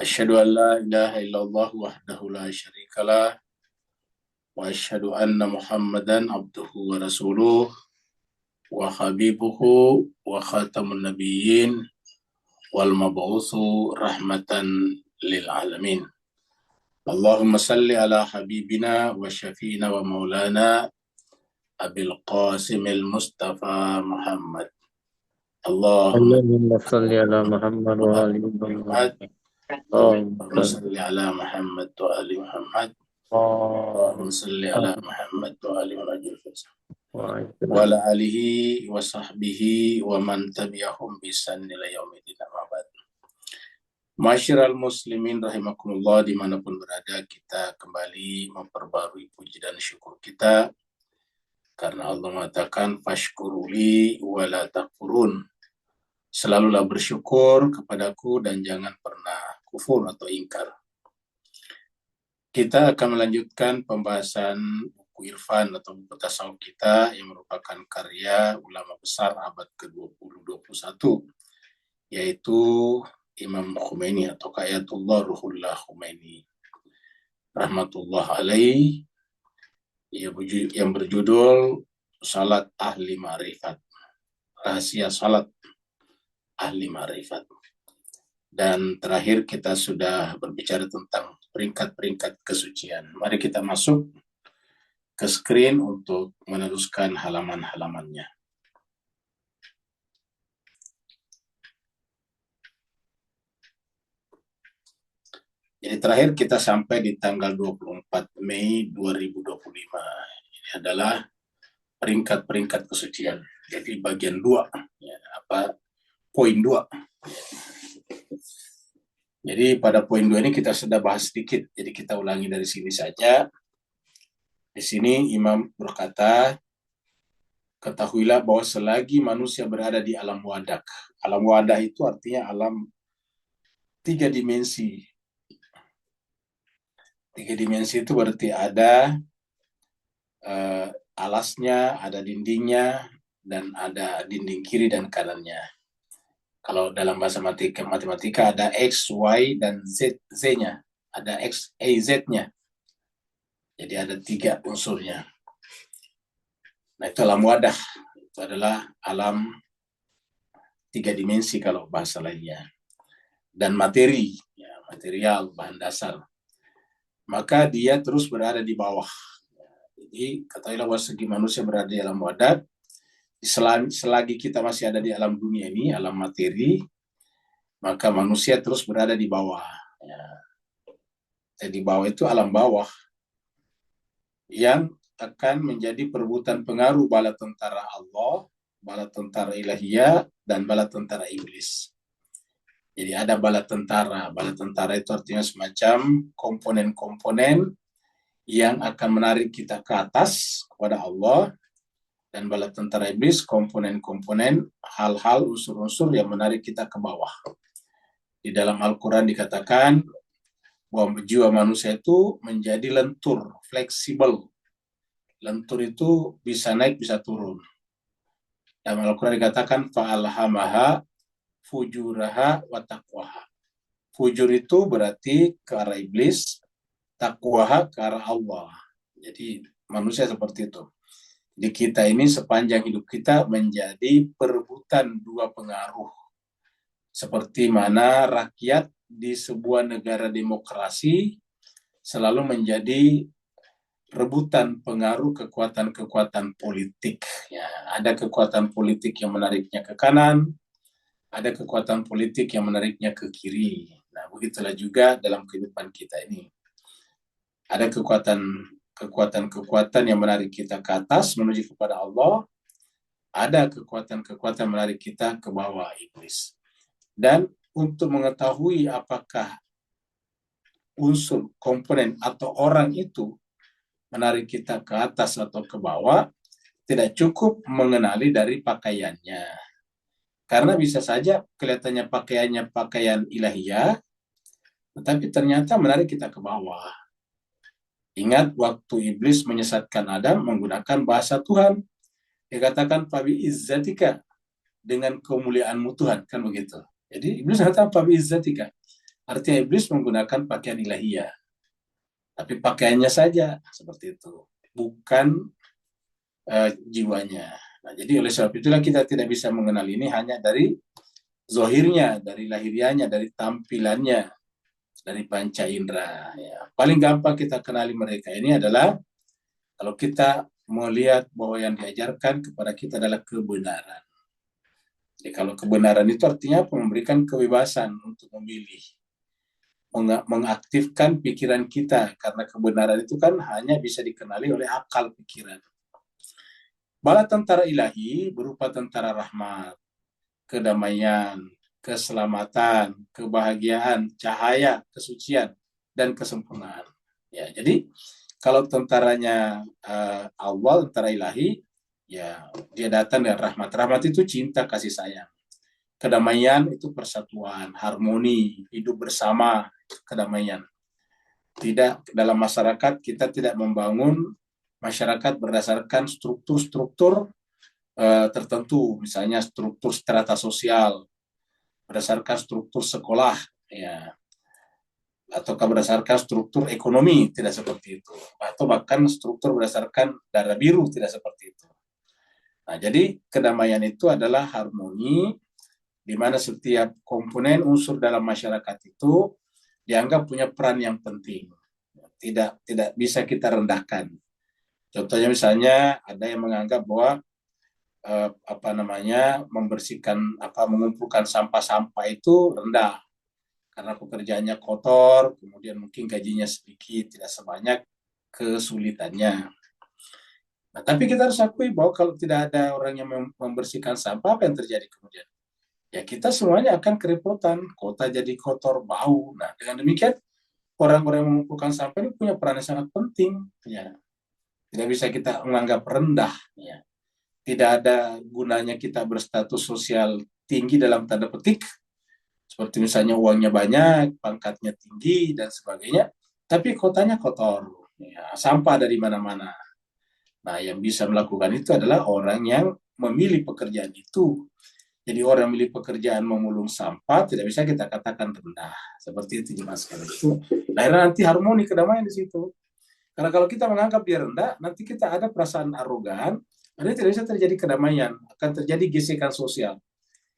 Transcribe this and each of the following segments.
Asyhadu an la ilaha illallah wahdahu la syarikalah wa asyhadu anna Muhammadan abduhu wa rasuluh wa habibuhu wa khatamun nabiyyin wal mab'utsu rahmatan lil alamin. Allahumma salli ala habibina wa syafiina wa maulana Abil Qasim al Mustafa Muhammad. Allahumma اللهم صل على محمد وآل محمد. Muhammad. اللهم Allahumma صل salli ala Muhammad wa ali Muhammad. اللهم Allahumma salli ala Muhammad wa ali Muhammad. Wa وعلى ala alihi wa sahbihi wa man tabi'ahum bisan ila yaumidin amma ba'd. Masyiral muslimin rahimakumullah, dimanapun berada, kita kembali memperbarui puji dan syukur kita karena Allah mengatakan fashkuruli wa la takfurun. Selalulah bersyukur kepadaku dan jangan pernah kufur atau ingkar. Kita akan melanjutkan pembahasan buku Irfan atau buku tasawuf kita yang merupakan karya ulama besar abad ke-20-21, yaitu Imam Khomeini atau Ayatullah Ruhullah Khomeini rahmatullah alaih, yang berjudul Salat Ahli Ma'rifat, Rahasia Salat Ahli Ma'rifat. Dan terakhir kita sudah berbicara tentang peringkat-peringkat kesucian. Mari kita masuk ke screen untuk meneruskan halaman-halamannya. Jadi terakhir kita sampai di tanggal 24 Mei 2025. Ini adalah peringkat-peringkat kesucian. Jadi bagian 2, ya, poin 2. Jadi pada poin 2 ini kita sudah bahas sedikit. Jadi kita ulangi dari sini saja. Di sini Imam berkata, ketahuilah bahwa selagi manusia berada di alam wadah. Alam wadah itu artinya alam 3 dimensi. 3 dimensi itu berarti ada alasnya, ada dindingnya, dan ada dinding kiri dan kanannya. Kalau dalam bahasa matematika ada X, Y, dan Z-nya. Ada X, Y, Z-nya. Jadi ada 3 unsurnya. Nah, itu alam wadah. Itu adalah alam 3 dimensi kalau bahasa lainnya. Dan materi, ya, material, bahan dasar. Maka dia terus berada di bawah. Jadi katakanlah bahwa segi manusia berada di alam wadah, selagi kita masih ada di alam dunia ini, alam materi, maka manusia terus berada di bawah. Ya. Di bawah itu alam bawah yang akan menjadi perebutan pengaruh bala tentara Allah, bala tentara ilahiyah, dan bala tentara iblis. Jadi ada bala tentara. Bala tentara itu artinya semacam komponen-komponen yang akan menarik kita ke atas kepada Allah, dan bala tentara iblis komponen-komponen hal-hal unsur-unsur yang menarik kita ke bawah. Di dalam Al-Quran dikatakan bahwa jiwa manusia itu menjadi lentur, fleksibel. Lentur itu bisa naik, bisa turun. Dalam Al-Quran dikatakan fa'alhamaha fujuraha wa taqwaha. Fujur itu berarti ke arah iblis, taqwaha ke arah Allah. Jadi manusia seperti itu. Di kita ini sepanjang hidup kita menjadi perebutan 2 pengaruh. Seperti mana rakyat di sebuah negara demokrasi selalu menjadi rebutan pengaruh kekuatan-kekuatan politik. Ya, ada kekuatan politik yang menariknya ke kanan, ada kekuatan politik yang menariknya ke kiri. Nah, begitulah juga dalam kehidupan kita ini. Ada kekuatan-kekuatan yang menarik kita ke atas menuju kepada Allah, ada kekuatan-kekuatan menarik kita ke bawah, iblis. Dan untuk mengetahui apakah unsur, komponen, atau orang itu menarik kita ke atas atau ke bawah, tidak cukup mengenali dari pakaiannya. Karena bisa saja kelihatannya pakaiannya pakaian ilahiyah, tetapi ternyata menarik kita ke bawah. Ingat waktu iblis menyesatkan Adam menggunakan bahasa Tuhan. Dia katakan fabi izzatika, dengan kemuliaanmu Tuhan, kan begitu. Jadi iblis kata fabi izzatika, Artinya iblis menggunakan pakaian ilahiyah, tapi pakaiannya saja seperti itu, bukan jiwanya. Nah, jadi oleh sebab itulah kita tidak bisa mengenal ini hanya dari zohirnya, dari lahirianya, dari tampilannya, dari panca indera. Ya. Paling gampang kita kenali mereka ini adalah kalau kita melihat bahwa yang diajarkan kepada kita adalah kebenaran. Jadi kalau kebenaran itu artinya memberikan kebebasan untuk memilih, mengaktifkan pikiran kita, karena kebenaran itu kan hanya bisa dikenali oleh akal pikiran. Bala tentara ilahi berupa tentara rahmat, kedamaian, keselamatan, kebahagiaan, cahaya, kesucian, dan kesempurnaan. Ya, jadi kalau tentaranya Allah, tentara ilahi, ya dia datang dengan rahmat. Rahmat itu cinta, kasih sayang. Kedamaian itu persatuan, harmoni, hidup bersama, kedamaian. Tidak, dalam masyarakat kita tidak membangun masyarakat berdasarkan struktur-struktur tertentu, misalnya struktur strata sosial, berdasarkan struktur sekolah, ya, ataukah berdasarkan struktur ekonomi, tidak seperti itu, atau bahkan struktur berdasarkan darah biru, tidak seperti itu. Nah, jadi kedamaian itu adalah harmoni di mana setiap komponen unsur dalam masyarakat itu dianggap punya peran yang penting, tidak bisa kita rendahkan. Contohnya misalnya ada yang menganggap bahwa membersihkan mengumpulkan sampah-sampah itu rendah karena pekerjaannya kotor, kemudian mungkin gajinya sedikit, tidak sebanyak kesulitannya. Nah, tapi kita harus akui bahwa kalau tidak ada orang yang membersihkan sampah, apa yang terjadi kemudian? Ya kita semuanya akan kerepotan, kota jadi kotor, bau. Nah, dengan demikian orang-orang yang mengumpulkan sampah ini punya peran yang sangat penting. Ya, tidak bisa kita menganggap rendah. Ya, tidak ada gunanya kita berstatus sosial tinggi dalam tanda petik, seperti misalnya uangnya banyak, pangkatnya tinggi, dan sebagainya, tapi kotanya kotor, ya, sampah dari mana-mana. Nah, yang bisa melakukan itu adalah orang yang memilih pekerjaan itu. Jadi orang yang memilih pekerjaan memulung sampah tidak bisa kita katakan rendah. Seperti itu jelas sekali. Itu akhirnya nanti harmoni kedamaian di situ. Karena kalau kita menganggap dia rendah, nanti kita ada perasaan arogan, nanti tidak bisa terjadi kedamaian, akan terjadi gesekan sosial.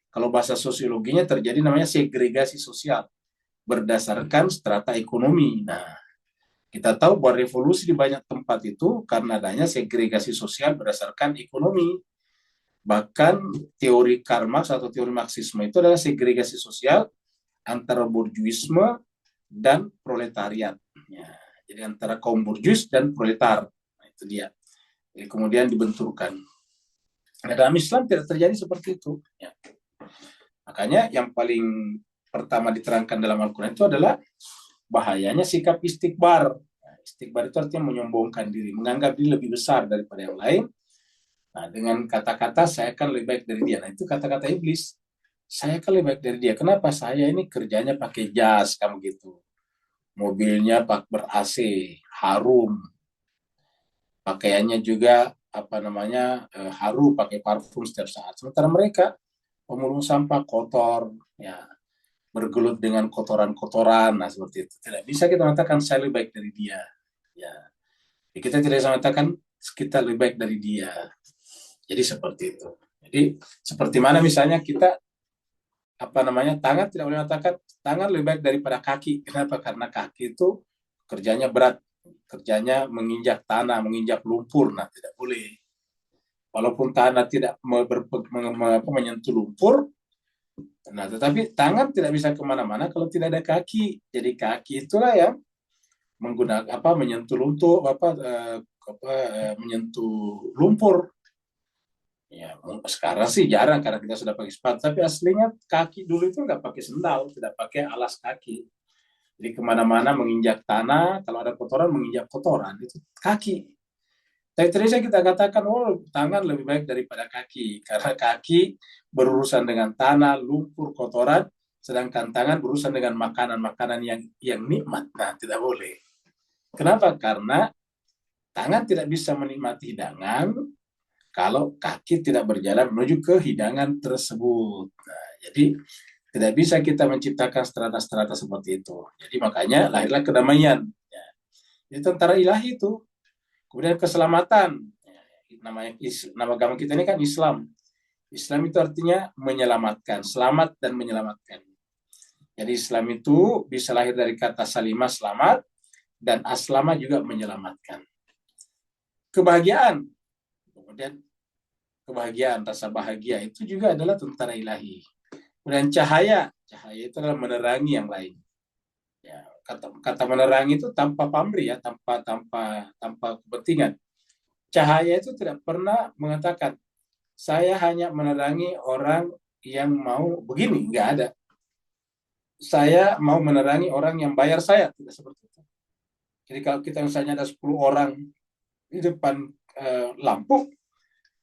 Kalau bahasa sosiologinya terjadi namanya segregasi sosial berdasarkan strata ekonomi. Nah, kita tahu bahwa revolusi di banyak tempat itu karena adanya segregasi sosial berdasarkan ekonomi. Bahkan teori Karl Marx atau teori Marxisme itu adalah segregasi sosial antara borjuisme dan proletariat. Ya, jadi antara kaum borjuis dan proletar. Nah, itu dia. Jadi kemudian dibenturkan. Nah, dalam Islam tidak terjadi seperti itu. Ya. Makanya yang paling pertama diterangkan dalam Al-Quran itu adalah bahayanya sikap istikbar. Istikbar itu artinya menyombongkan diri, menganggap diri lebih besar daripada yang lain. Nah, dengan kata-kata saya kan lebih baik dari dia. Nah, itu kata-kata iblis. Saya kan lebih baik dari dia. Kenapa? Saya ini kerjanya pakai jas, kamu gitu. Mobilnya ber-AC, harum. Pakaiannya juga harum, pakai parfum setiap saat. Sementara mereka pemulung sampah kotor, ya, bergelut dengan kotoran-kotoran, nah seperti itu. Tidak bisa kita mengatakan saya lebih baik dari dia. Ya, kita tidak bisa mengatakan kita lebih baik dari dia. Jadi seperti itu. Jadi seperti mana misalnya kita tangan tidak boleh mengatakan tangan lebih baik daripada kaki. Kenapa? Karena kaki itu kerjanya berat, kerjanya menginjak tanah, menginjak lumpur. Nah, tidak boleh. Walaupun tanah tidak menyentuh lumpur, nah tetapi tangan tidak bisa kemana-mana kalau tidak ada kaki. Jadi kaki itulah yang menggunakan menyentuh menyentuh lumpur. Ya, sekarang sih jarang karena kita sudah pakai sepatu. Tapi aslinya kaki dulu itu nggak pakai sendal, tidak pakai alas kaki. Jadi kemana-mana menginjak tanah, kalau ada kotoran menginjak kotoran itu kaki. Tapi terus kita katakan, oh tangan lebih baik daripada kaki karena kaki berurusan dengan tanah, lumpur, kotoran, sedangkan tangan berurusan dengan makanan-makanan yang nikmat. Nah, tidak boleh. Kenapa? Karena tangan tidak bisa menikmati hidangan kalau kaki tidak berjalan menuju ke hidangan tersebut. Nah, jadi Tidak bisa kita menciptakan strata-strata seperti itu. Jadi makanya lahirlah kedamaian. Ya. Itu tentara ilahi itu. Kemudian keselamatan. Ya, nama agama kita ini kan Islam. Islam itu artinya menyelamatkan, selamat dan menyelamatkan. Jadi Islam itu bisa lahir dari kata salimah, selamat, dan aslama juga menyelamatkan. Kebahagiaan. Kemudian kebahagiaan, rasa bahagia itu juga adalah tentara ilahi. Kemudian cahaya itu adalah menerangi yang lain. Ya, kata menerangi itu tanpa pamrih ya, tanpa kepentingan. Cahaya itu tidak pernah mengatakan saya hanya menerangi orang yang mau begini, nggak ada. Saya mau menerangi orang yang bayar saya, tidak seperti itu. Jadi kalau kita misalnya ada 10 orang di depan lampu,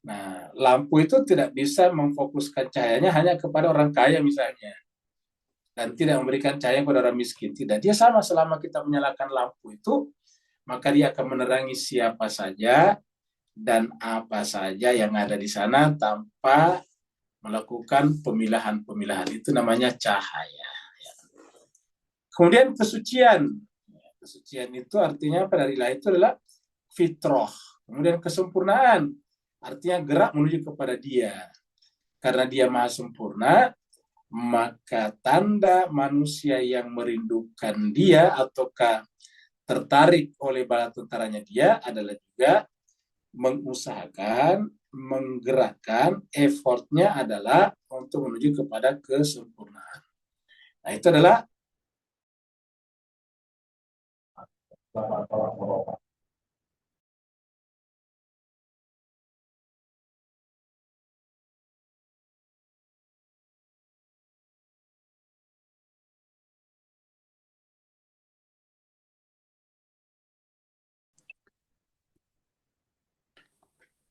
nah lampu itu tidak bisa memfokuskan cahayanya hanya kepada orang kaya misalnya, dan tidak memberikan cahaya kepada orang miskin. Tidak, dia sama selama kita menyalakan lampu itu, maka dia akan menerangi siapa saja dan apa saja yang ada di sana tanpa melakukan pemilahan-pemilahan. Itu namanya cahaya. Kemudian kesucian. Kesucian itu artinya pada ilahi itu adalah fitrah. Kemudian kesempurnaan. Artinya gerak menuju kepada dia. Karena dia maha sempurna, maka tanda manusia yang merindukan dia ataukah tertarik oleh bala tentaranya dia adalah juga mengusahakan, menggerakkan, effortnya adalah untuk menuju kepada kesempurnaan. Nah, itu adalah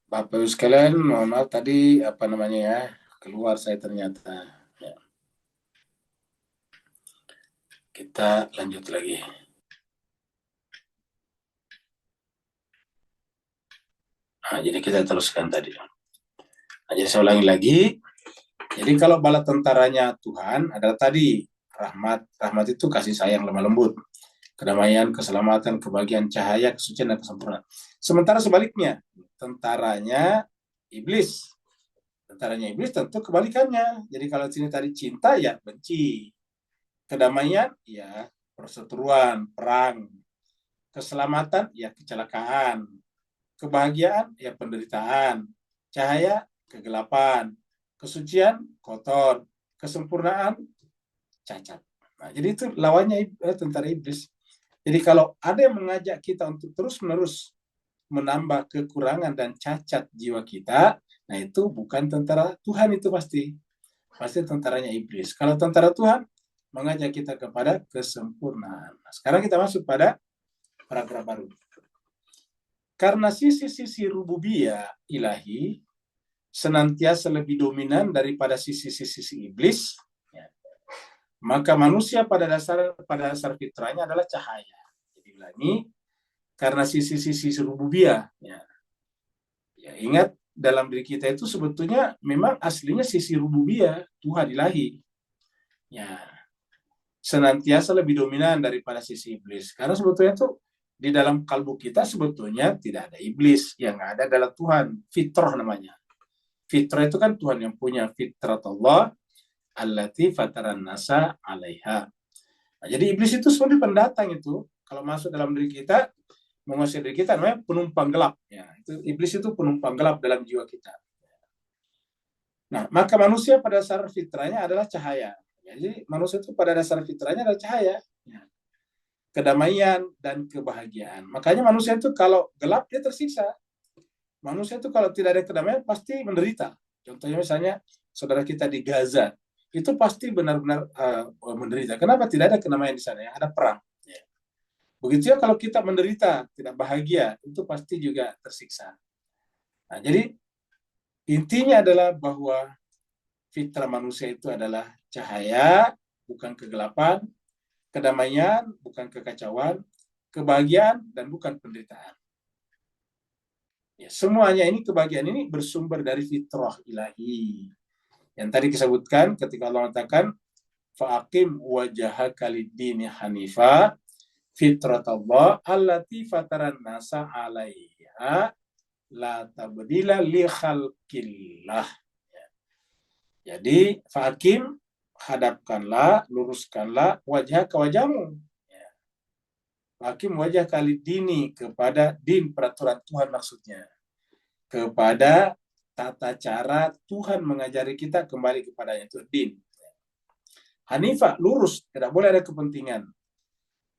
Bapak Ibu sekalian, mohon maaf tadi apa namanya ya, keluar saya ternyata. Ya. Kita lanjut lagi. Nah, jadi kita teruskan tadi. Nah, jadi saya ulangi lagi. Jadi kalau bala tentaranya Tuhan adalah tadi rahmat. Rahmat itu kasih sayang lemah lembut. Kedamaian, keselamatan, kebahagiaan, cahaya, kesucian, dan kesempurnaan. Sementara sebaliknya, tentaranya iblis. Tentaranya iblis tentu kebalikannya. Jadi kalau sini tadi cinta, ya benci. Kedamaian, ya perseteruan, perang. Keselamatan, ya kecelakaan. Kebahagiaan, ya penderitaan. Cahaya, kegelapan. Kesucian, kotor. Kesempurnaan, cacat. Nah, jadi itu lawannya tentara iblis. Jadi kalau ada yang mengajak kita untuk terus-menerus menambah kekurangan dan cacat jiwa kita, nah itu bukan tentara Tuhan, itu pasti tentaranya iblis. Kalau tentara Tuhan mengajak kita kepada kesempurnaan. Nah, sekarang kita masuk pada paragraf baru. Karena sisi-sisi rububiyah ilahi senantiasa lebih dominan daripada sisi-sisi iblis, ya, maka manusia pada dasar fitrahnya adalah cahaya. Jadi ulangi, karena sisi-sisi rububiyah, ya. Ya, ingat dalam diri kita itu sebetulnya memang aslinya sisi rububiyah, Tuhan ilahi. Ya, senantiasa lebih dominan daripada sisi iblis. Karena sebetulnya itu di dalam kalbu kita sebetulnya tidak ada iblis, yang ada adalah Tuhan, fitrah namanya. Fitrah itu kan Tuhan yang punya, fitrat Allah allati fataran nasa alaiha. Nah, jadi iblis itu sebenarnya pendatang itu. Kalau masuk dalam diri kita, menguasai diri kita, namanya penumpang gelap. Ya, itu iblis itu penumpang gelap dalam jiwa kita. Nah, maka manusia pada dasar fitrahnya adalah cahaya. Jadi manusia itu pada dasar fitrahnya adalah cahaya. Ya. Kedamaian dan kebahagiaan. Makanya manusia itu kalau gelap dia tersiksa. Manusia itu kalau tidak ada kedamaian pasti menderita. Contohnya misalnya saudara kita di Gaza, itu pasti benar-benar menderita. Kenapa tidak ada kedamaian di sana? Yang ada perang. Ya. Begitu ya kalau kita menderita, tidak bahagia, itu pasti juga tersiksa. Nah, jadi intinya adalah bahwa fitrah manusia itu adalah cahaya, bukan kegelapan, kedamaian, bukan kekacauan, kebahagiaan, dan bukan penderitaan. Ya, semuanya ini, kebahagiaan ini bersumber dari fitrah ilahi. Yang tadi disebutkan ketika Allah mengatakan, fa'aqim wajhaka lid-dini hanifa fitratallah allati fataran nasa 'alaiha la tabdila li khalqillah. Jadi fa'aqim, hadapkanlah, luruskanlah wajah ke wajahmu. Hakim wajah kali dini, kepada din, peraturan Tuhan maksudnya. Kepada tata cara Tuhan mengajari kita kembali kepadanya, itu din. Hanifah, lurus, tidak boleh ada kepentingan.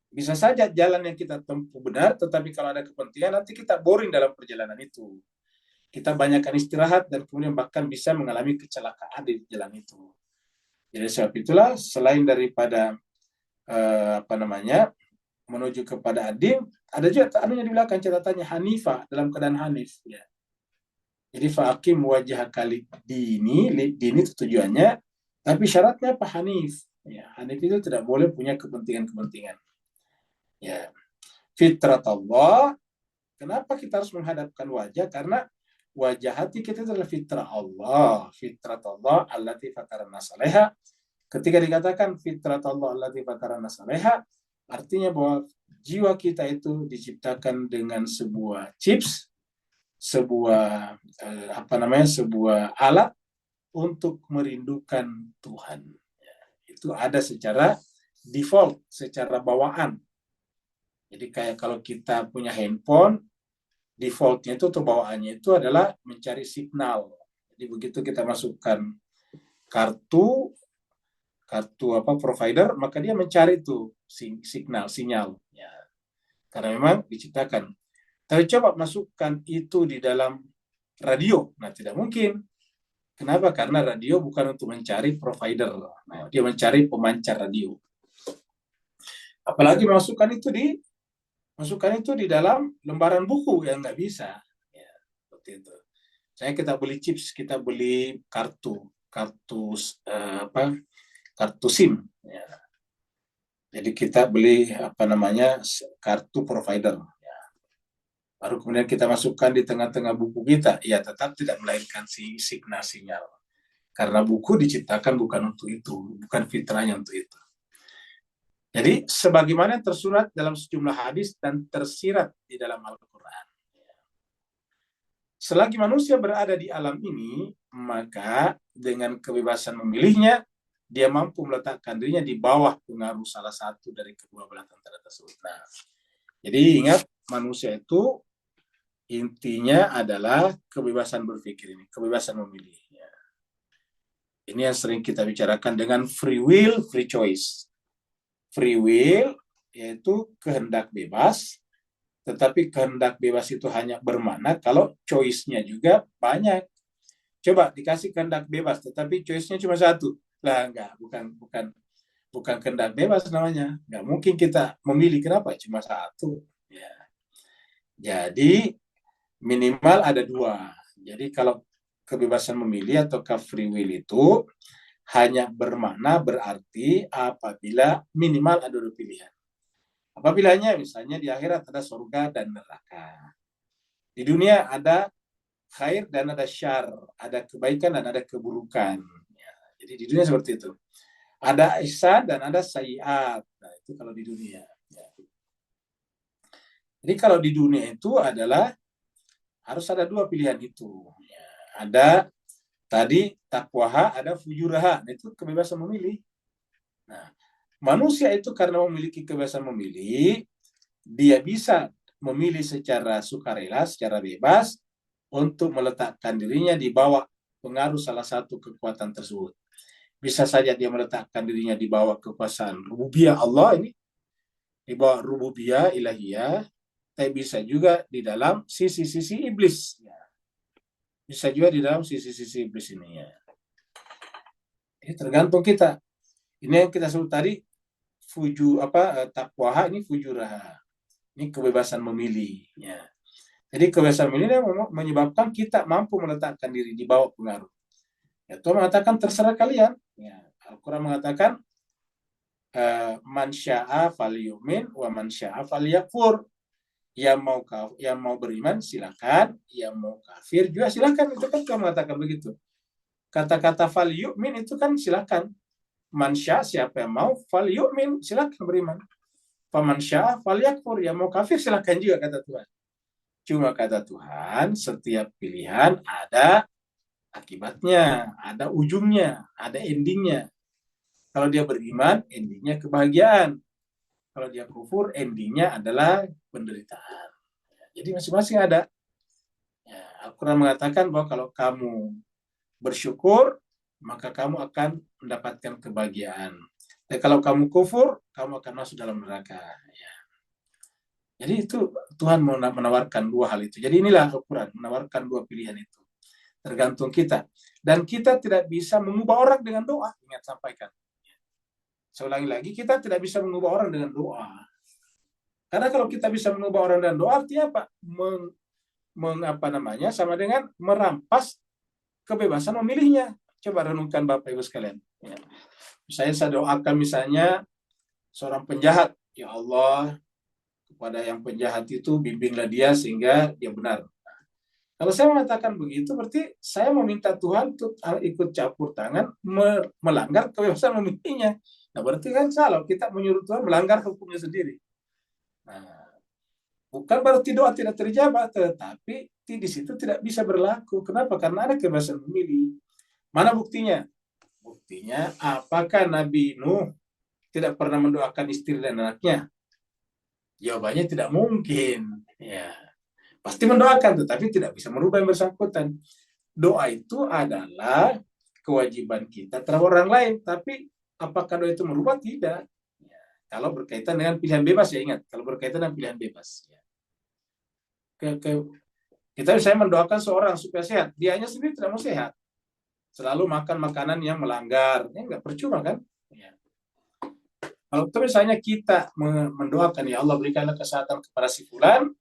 Bisa saja jalan yang kita tempuh benar, tetapi kalau ada kepentingan nanti kita boring dalam perjalanan itu. Kita banyakkan istirahat dan kemudian bahkan bisa mengalami kecelakaan di jalan itu. Jadi sebab itulah selain daripada menuju kepada adil, ada juga anunya di belakang catatannya hanifah, dalam keadaan hanif, ya. Jadi fa'aqim wajah kali dini itu tujuannya, tapi syaratnya apa? Hanif. Ya, hanif itu tidak boleh punya kepentingan-kepentingan. Ya. Fitrat Allah, kenapa kita harus menghadapkan wajah? Karena wajah hati kita adalah fitrah Allah. Fitrat Allah allati fataran nas 'alaiha. Ketika dikatakan fitrat Allah allati fataran nas 'alaiha, artinya bahwa jiwa kita itu diciptakan dengan sebuah chips, sebuah sebuah alat untuk merindukan Tuhan. Itu ada secara default, secara bawaan. Jadi kayak kalau kita punya handphone, defaultnya itu atau bawaannya itu adalah mencari signal. Jadi begitu kita masukkan kartu provider, maka dia mencari itu sinyal ya. Karena memang diciptakan. Tapi coba masukkan itu di dalam radio, nah tidak mungkin. Kenapa? Karena radio bukan untuk mencari provider, nah, dia mencari pemancar radio. Apalagi masukkan itu di dalam lembaran buku, yang nggak bisa ya, seperti itu. Saya kita beli chips, kita beli kartu SIM ya. Jadi kita beli kartu provider ya. Baru kemudian kita masukkan di tengah-tengah buku kita, ya tetap tidak melahirkan sinyal. Karena buku diciptakan bukan untuk itu, bukan fitrahnya untuk itu. Jadi sebagaimana tersurat dalam sejumlah hadis dan tersirat di dalam Al-Quran. Selagi manusia berada di alam ini, maka dengan kebebasan memilihnya, dia mampu meletakkan dirinya di bawah pengaruh salah satu dari kedua belah tentara tersebut. Nah, jadi ingat, manusia itu intinya adalah kebebasan berpikir ini, kebebasan memilih. Ini yang sering kita bicarakan dengan free will, free choice. Free will yaitu kehendak bebas, tetapi kehendak bebas itu hanya bermakna kalau choice-nya juga banyak. Coba dikasih kehendak bebas, tetapi choice-nya cuma satu. Lah enggak, bukan kehendak bebas namanya. Enggak mungkin kita memilih, kenapa? Cuma satu. Ya. Jadi minimal ada dua. Jadi kalau kebebasan memilih atau free will itu hanya bermakna berarti apabila minimal ada dua pilihan. Apa pilihannya? Misalnya di akhirat ada surga dan neraka. Di dunia ada khair dan ada syar, ada kebaikan dan ada keburukan. Ya, jadi di dunia seperti itu. Ada ihsan dan ada sayiat. Nah, itu kalau di dunia. Ya. Jadi kalau di dunia itu adalah harus ada dua pilihan itu. Ya, ada tadi takwaha, ada fujuraha. Nah, itu kebebasan memilih. Nah, manusia itu karena memiliki kebebasan memilih, dia bisa memilih secara sukarela, secara bebas, untuk meletakkan dirinya di bawah pengaruh salah satu kekuatan tersebut. Bisa saja dia meletakkan dirinya di bawah kekuasaan rububiyah Allah ini, di bawah rububiyah ilahiyah, tapi bisa juga di dalam sisi-sisi iblis. Bisa juga di dalam sisi-sisi iblis ini. Ya. Ini tergantung kita. Ini yang kita sebut tadi takwaha, ini fujuraha. Ini kebebasan memilih. Ya. Jadi kebebasan memilih menyebabkan kita mampu meletakkan diri di bawah pengaruh. Ya, Tuhan mengatakan terserah kalian. Ya, Al-Quran mengatakan man sya'a falyu'min wa man sya'a falyakfur. Yang mau beriman silakan, yang mau kafir juga silakan. Itu kan Tuhan mengatakan begitu. Kata-kata falyu'min itu kan silakan. Mansya, siapa yang mau, fal yu'min, silakan beriman. Faman syaa fal yakfur, yang mau kafir silakan juga, kata Tuhan. Cuma kata Tuhan, setiap pilihan ada akibatnya, ada ujungnya, ada endingnya. Kalau dia beriman, endingnya kebahagiaan. Kalau dia kufur, endingnya adalah penderitaan. Jadi masing-masing ada. Ya, Al-Quran mengatakan bahwa kalau kamu bersyukur, maka kamu akan mendapatkan kebahagiaan. Dan kalau kamu kufur, kamu akan masuk dalam neraka. Ya. Jadi itu Tuhan menawarkan dua hal itu. Jadi inilah Al-Quran, menawarkan dua pilihan itu. Tergantung kita. Dan kita tidak bisa mengubah orang dengan doa. Ingat, sampaikan. Saya ulangi lagi, kita tidak bisa mengubah orang dengan doa. Karena kalau kita bisa mengubah orang dengan doa, artinya apa? Sama dengan merampas kebebasan memilihnya. Coba renungkan Bapak Ibu sekalian. Ya. Saya doakan misalnya seorang penjahat, ya Allah, kepada yang penjahat itu bimbinglah dia sehingga dia benar. Kalau saya mengatakan begitu, berarti saya meminta Tuhan untuk ikut campur tangan melanggar kebebasan memilihnya. Nah, berarti kan salah. Kita menyuruh Tuhan melanggar hukumnya sendiri. Nah, bukan berarti doa tidak terjawab, tetapi di situ tidak bisa berlaku. Kenapa? Karena ada kebebasan memilih. Mana buktinya? Buktinya, apakah Nabi Nuh tidak pernah mendoakan istri dan anaknya? Jawabannya tidak mungkin. Ya, pasti mendoakan, tetapi tidak bisa merubah yang bersangkutan. Doa itu adalah kewajiban kita terhadap orang lain, tapi apakah doa itu merubah? Tidak. Ya, kalau berkaitan dengan pilihan bebas, ya ingat, kalau berkaitan dengan pilihan bebas. Ya. Kita misalnya mendoakan seorang supaya sehat, dianya sendiri tidak mau sehat, selalu makan makanan yang melanggar, ya nggak percuma kan? Ya. Kalau misalnya kita mendoakan, ya Allah berikanlah kesehatan kepada si fulan,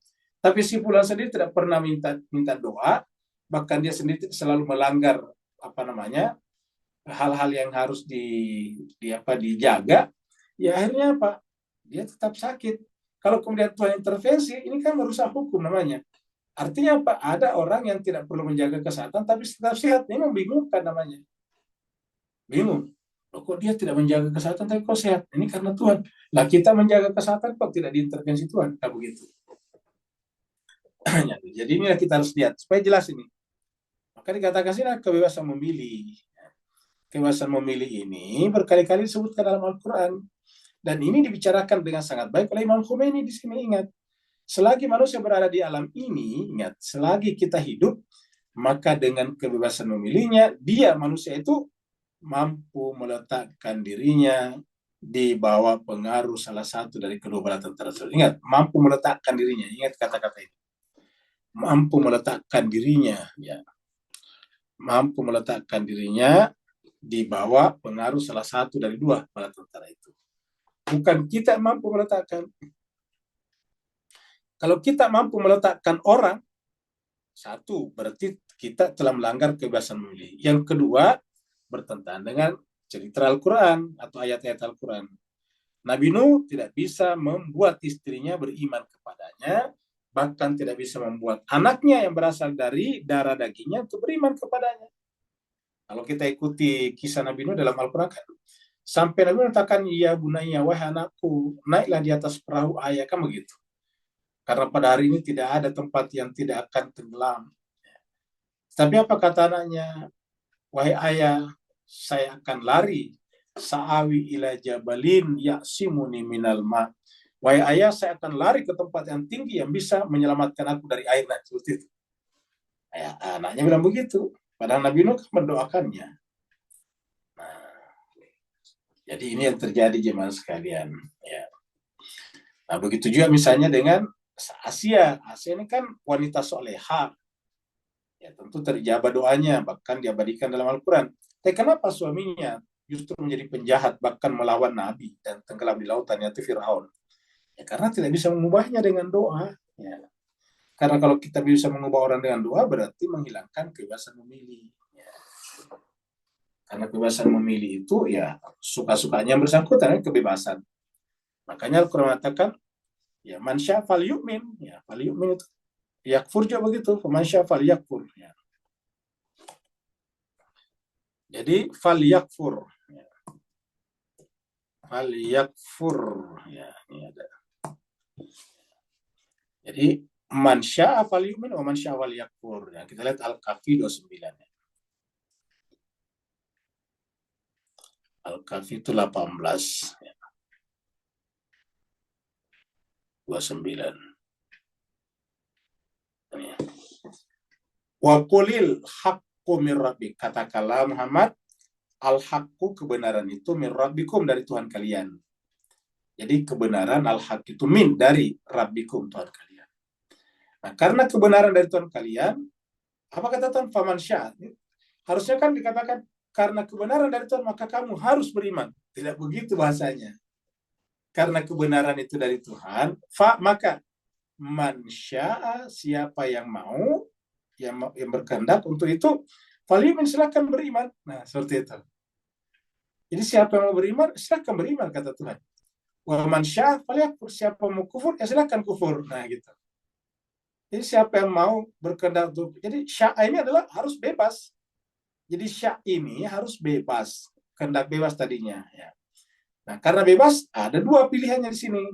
tapi si fulan sendiri tidak pernah minta doa, bahkan dia sendiri selalu melanggar hal-hal yang harus dijaga, ya akhirnya apa? Dia tetap sakit. Kalau kemudian Tuhan intervensi, ini kan merusak hukum namanya. Artinya apa? Ada orang yang tidak perlu menjaga kesehatan tapi tetap sehat. Ini membingungkan namanya. Bingung. Loh, kok dia tidak menjaga kesehatan tapi kok sehat? Ini karena Tuhan. Nah, kita menjaga kesehatan kok tidak diintervensi Tuhan? Nah, begitu. Jadi inilah kita harus lihat supaya jelas ini. Maka dikatakan sini kebebasan memilih. Kebebasan memilih ini berkali-kali disebutkan dalam Al-Quran. Dan ini dibicarakan dengan sangat baik oleh Imam Khomeini di sini. Ingat, selagi manusia berada di alam ini, ingat, selagi kita hidup, maka dengan kebebasan memilihnya, dia manusia itu mampu meletakkan dirinya di bawah pengaruh salah satu dari kedua belah tentara tersebut. Ingat, mampu meletakkan dirinya. Ingat kata-kata ini. Mampu meletakkan dirinya, ya. Mampu meletakkan dirinya di bawah pengaruh salah satu dari dua bala tentara itu. Bukan kita mampu meletakkan. Kalau kita mampu meletakkan orang, satu, berarti kita telah melanggar kebebasan memilih. Yang kedua, bertentangan dengan cerita Al-Quran atau ayat-ayat Al-Quran. Nabi Nuh tidak bisa membuat istrinya beriman kepadanya, bahkan tidak bisa membuat anaknya yang berasal dari darah dagingnya untuk beriman kepadanya. Kalau kita ikuti kisah Nabi Nuh dalam Al-Quran, sampai Nabi mengatakan, ya bunayya, wahai anakku, naiklah di atas perahu ayah, kan begitu. Karena pada hari ini tidak ada tempat yang tidak akan tenggelam. Tapi apa kata anaknya? Wahai ayah, saya akan lari. Sa'awi ila jabalin ya'simuni minal ma. Wahai ayah, saya akan lari ke tempat yang tinggi yang bisa menyelamatkan aku dari air. Nah, seperti itu. Anaknya bilang begitu. Padahal Nabi Nuh mendoakannya. Nah, jadi ini yang terjadi jemaah sekalian. Ya. Nah, begitu juga misalnya dengan Asia. Asia ini kan wanita soleha. Ya, tentu terjabah doanya, bahkan diabadikan dalam Al-Quran. Tapi kenapa suaminya justru menjadi penjahat, bahkan melawan Nabi dan tenggelam di lautan, yaitu Fir'aun? Ya, karena tidak bisa mengubahnya dengan doa. Ya. Karena kalau kita bisa mengubah orang dengan doa, berarti menghilangkan kebebasan memilih. Ya. Karena kebebasan memilih itu, ya suka-sukanya yang bersangkutan, kebebasan. Makanya Al-Quran mengatakan, ya man syaa fal yu'min, ya fal yu'min itu yakfur juga begitu, man syaa fal yakfur. Ya. Jadi fal yakfur. Ya. falyakfur. Ya, ini ada. Jadi man syaa falyu'min wa man syaa falyakfur. Ya, kita lihat Al-Kahfi 29 ya. Al-Kahfi itu 18 ya. 29. Ya. Wa qulil haqqu mir rabbik. Katakanlah Muhammad, al-haqqu kebenaran itu mir rabbikum dari Tuhan kalian. Jadi kebenaran al-haq itu min dari rabbikum Tuhan kalian. Nah, karena kebenaran dari Tuhan kalian, apa kata Tuhan? Faman syaa. Harusnya kan dikatakan karena kebenaran dari Tuhan maka kamu harus beriman. Tidak begitu bahasanya. Karena kebenaran itu dari Tuhan, maka man syaa, siapa yang mau, yang berkehendak untuk itu, falyu'min, silakan beriman. Nah, seperti itu. Jadi siapa yang mau beriman, silakan beriman, kata Tuhan. Wa man syaa falyakfur, siapa mau kufur, ya silakan kufur. Nah, gitu. Jadi siapa yang mau berkehendak untuk, jadi syaa ini adalah harus bebas. Jadi syaa ini harus bebas, kehendak bebas tadinya. Ya. Nah, karena bebas, ada dua pilihannya di sini.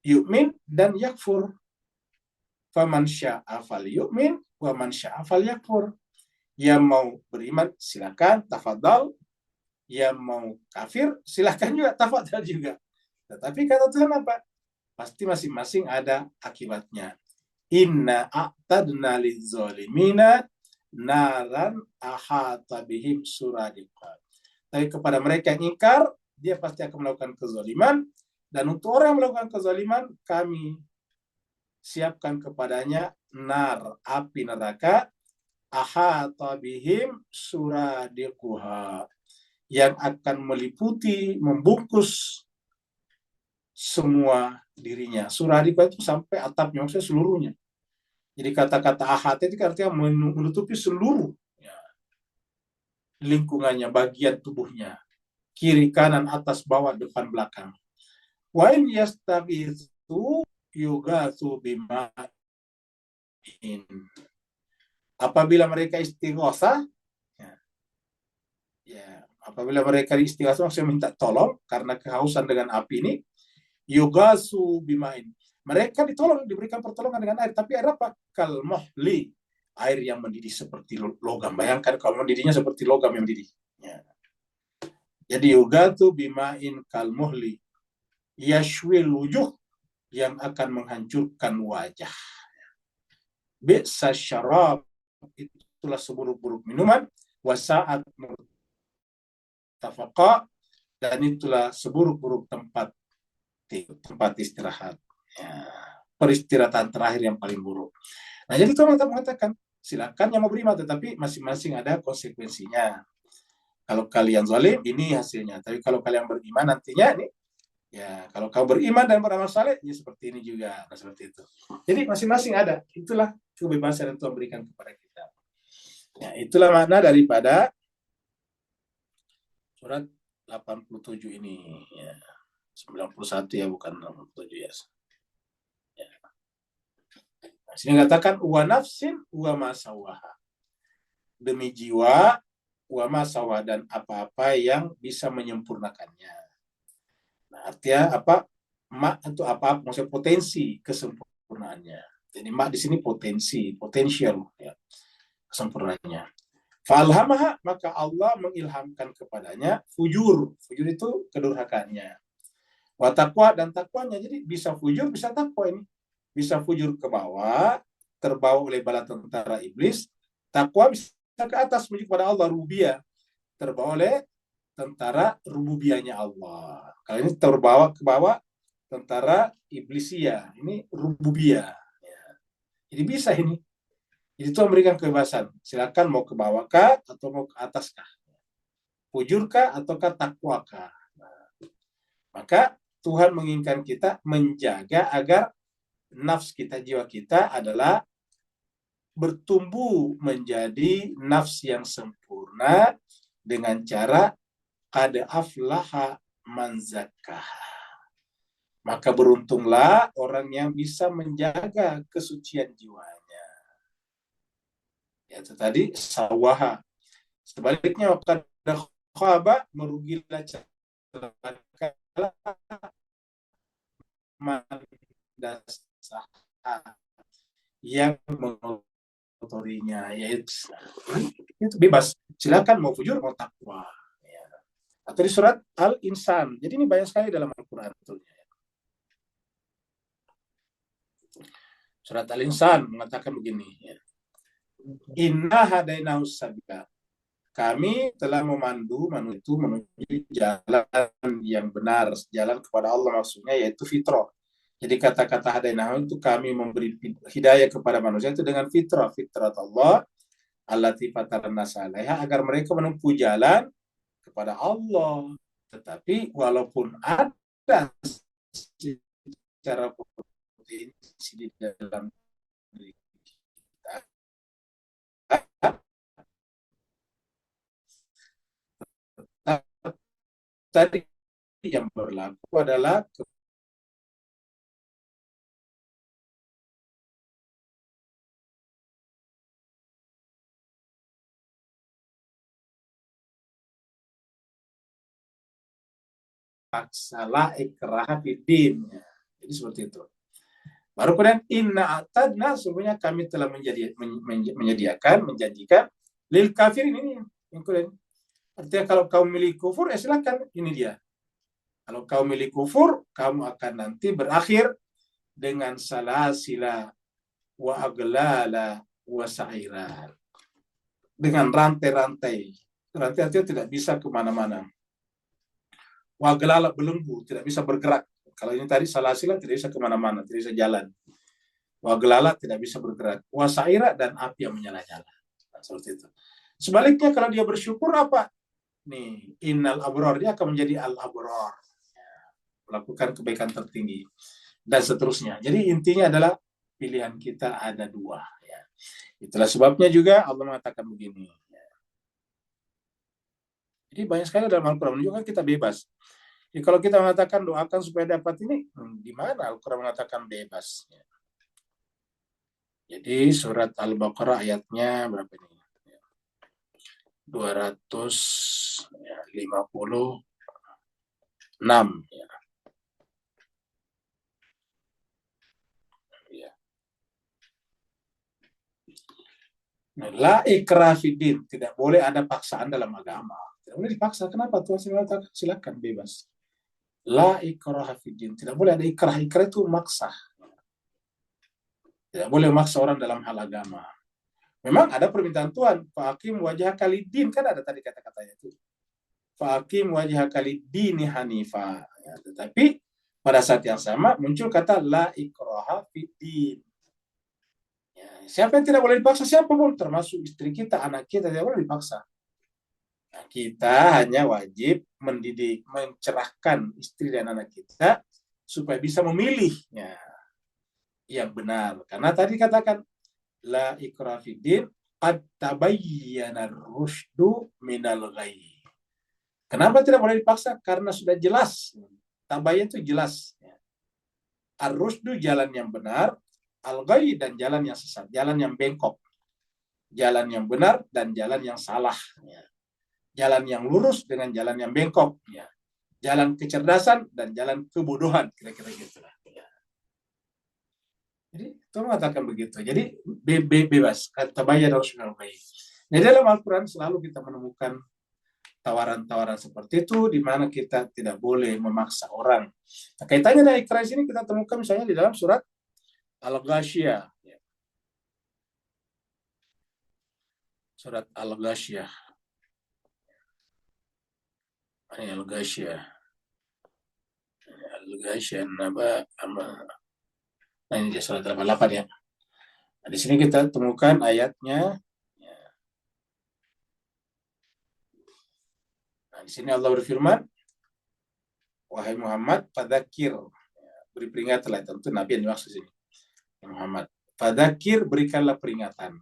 Yu'min dan yakfur. Faman syaa falyu'min wa man syaa falyakfur. Yang mau beriman silakan, tafadhal. Yang mau kafir silakan juga, tafadhal juga. Tetapi kata Tuhan apa? Pasti masing-masing ada akibatnya. Inna a'tadna liz-zalimina naran ahata bihim suradiqan. Tapi kepada mereka yang ingkar, dia pasti akan melakukan kezaliman. Dan untuk orang yang melakukan kezaliman, kami siapkan kepadanya nar, api neraka, ahata bihim suradiquha, yang akan meliputi, membungkus semua dirinya. Suradiquha itu sampai atapnya, maksudnya seluruhnya. Jadi kata-kata ahata itu artinya menutupi seluruh lingkungannya, bagian tubuhnya, kiri, kanan, atas, bawah, depan, belakang. Wa in yastaghithu yughathu bima'in. Apabila mereka istighosah, apabila mereka istighosah maksudnya minta tolong karena kehausan dengan api ini, yughathu bima'in. Mereka ditolong, diberikan pertolongan dengan air, tapi air apa? Kalmuhli, air yang mendidih seperti logam. Bayangkan kalau mendidihnya seperti logam yang mendidih. Ya. Jadi yughathu bima'in kalmuhli yashwil wujuh, yang akan menghancurkan wajah. Bi'sa syarab, itulah seburuk-buruk minuman, wasa'at murtafaqa, dan itulah seburuk-buruk tempat istirahat. Ya, peristirahatan terakhir yang paling buruk. Nah, jadi Tuhan mengatakan, silakan yang mau beriman, tetapi masing-masing ada konsekuensinya. Kalau kalian zalim, ini hasilnya. Tapi kalau kalian beriman, nantinya ini, ya, kalau kau beriman dan beramal saleh, ya seperti ini juga. Nah, seperti itu. Jadi masing-masing ada. Itulah kebebasan yang Tuhan berikan kepada kita. Ya, itulah makna daripada surat 87 ini. Ya. 91 ya, bukan 87 ya. Nah, sini katakan wa nafsin wa ma sawaha. Demi jiwa wa ma sawaha, dan apa-apa yang bisa menyempurnakannya. Nah, artinya apa? Ma itu apa? Maksudnya potensi kesempurnaannya. Jadi ma di sini potensi, potensial ya, kesempurnaannya. Falhamaha, maka Allah mengilhamkan kepadanya fujur. Fujur itu kedurhakaannya. Wa taqwa, dan takwanya. Jadi bisa fujur, bisa takwa ini. Bisa fujur ke bawah, terbawa oleh bala tentara iblis. Takwa bisa ke atas menuju kepada Allah, rububiyah. Terbawa oleh tentara rububiyahnya Allah. Kalau ini terbawa ke bawah tentara iblisia, ini rububiyah. Ya. Jadi bisa ini. Jadi Tuhan memberikan kebebasan. Silakan mau ke bawah kah atau mau ke atas kah? Fujur kah ataukah takwa kah? Nah, maka Tuhan menginginkan kita menjaga agar nafs kita, jiwa kita adalah bertumbuh menjadi nafs yang sempurna dengan cara qad aflaha man zakkaha. Maka beruntunglah orang yang bisa menjaga kesucian jiwanya. Ya, itu tadi sawaha. Sebaliknya qad khaba, merugilah celaka mandasah yang mengotorinya, yaitu itu bebas, silakan mau fujur mau takwa ya. Atau di surat Al-Insan. Jadi ini banyak sekali dalam Al-Quran. Surat Al-Insan mengatakan begini ya. Inna hadainahu sabila. Kami telah memandu manusia itu menuju jalan yang benar, jalan kepada Allah maksudnya yaitu fitrah. Jadi kata-kata hadainahu itu kami memberi hidayah kepada manusia itu dengan fitrah, fitrah Allah allati fatarna salaiha, agar mereka menempuh jalan kepada Allah. Tetapi walaupun ada secara potensi di dalam diri kita, tadi yang berlaku adalah paksalah ikraha fiddin. Jadi seperti itu. Baru kemudian inna atadna, sebenarnya kami telah menyediakan, menjanjikan lil kafirin ini yang kemudian. Artinya kalau kau milih kufur, silakan, ini dia. Kalau kau milih kufur, kamu akan nanti berakhir dengan salasila wa aglala wa sa'iran. Dengan rantai-rantai. Rantai artinya tidak bisa kemana-mana. Wa aglala belenggu, tidak bisa bergerak. Kalau ini tadi salasila tidak bisa kemana-mana, tidak bisa jalan. Wa aglala tidak bisa bergerak. Wa sa'ira dan api yang menyala-nyala. Nah, seperti itu. Sebaliknya kalau dia bersyukur apa? Nih, innal abror, dia akan menjadi al-abror. Melakukan kebaikan tertinggi dan seterusnya. Jadi intinya adalah pilihan kita ada dua ya. Itulah sebabnya juga Allah mengatakan begini ya. Jadi banyak sekali dalam Al-Quran menunjukkan kita bebas. Jadi kalau kita mengatakan doakan supaya dapat ini, di mana Al-Quran mengatakan bebas ya. Jadi surat Al-Baqarah ayatnya berapa ini? 256 ya. La ikrah fiddin, tidak boleh ada paksaan dalam agama. Tidak boleh dipaksa. Kenapa? Tuhan mengatakan silakan bebas. La ikrah fiddin, tidak boleh ada ikrah. Ikrah itu maksa. Tidak boleh maksa orang dalam hal agama. Memang ada permintaan Tuhan, fa'akim wajah kalidin, kan ada tadi kata-katanya itu. Fa'akim wajah kalidini hanifa. Ya, tetapi pada saat yang sama muncul kata la ikraha fiddin. Ya, siapa yang tidak boleh dipaksa? Siapapun, termasuk istri kita, anak kita, tidak boleh dipaksa. Nah, kita hanya wajib mendidik, mencerahkan istri dan anak kita supaya bisa memilih ya, yang benar. Karena tadi katakan la ikraha fiddin qad tabayyana ar-rusydu minal ghayy. Kenapa tidak boleh dipaksa? Karena sudah jelas. Tabayyan itu jelas. Ar-rusydu jalan yang benar, al-ghayy dan jalan yang sesat, jalan yang bengkok. Jalan yang benar dan jalan yang salah. Jalan yang lurus dengan jalan yang bengkok. Jalan kecerdasan dan jalan kebodohan. Kira-kira gitu lah. Jadi itu mengatakan begitu. Jadi bebas. Tabayyan ar-rusydu. Jadi dalam Al-Quran selalu kita menemukan tawaran-tawaran seperti itu, di mana kita tidak boleh memaksa orang. Nah, kaitannya dengan ikrah ini kita temukan misalnya di dalam surat Al-Ghasyiyah. Surat Al-Ghasyiyah. Ini Al-Ghasyiyah. Al-Ghasyiyah nah ini dia surat 88 ya. Nah, di sini kita temukan ayatnya. Nah, di sini Allah berfirman, wahai Muhammad, fadzakir, beri peringatan, tentu Nabi yang dimaksud sini. Muhammad, fadzakir, berikanlah peringatan.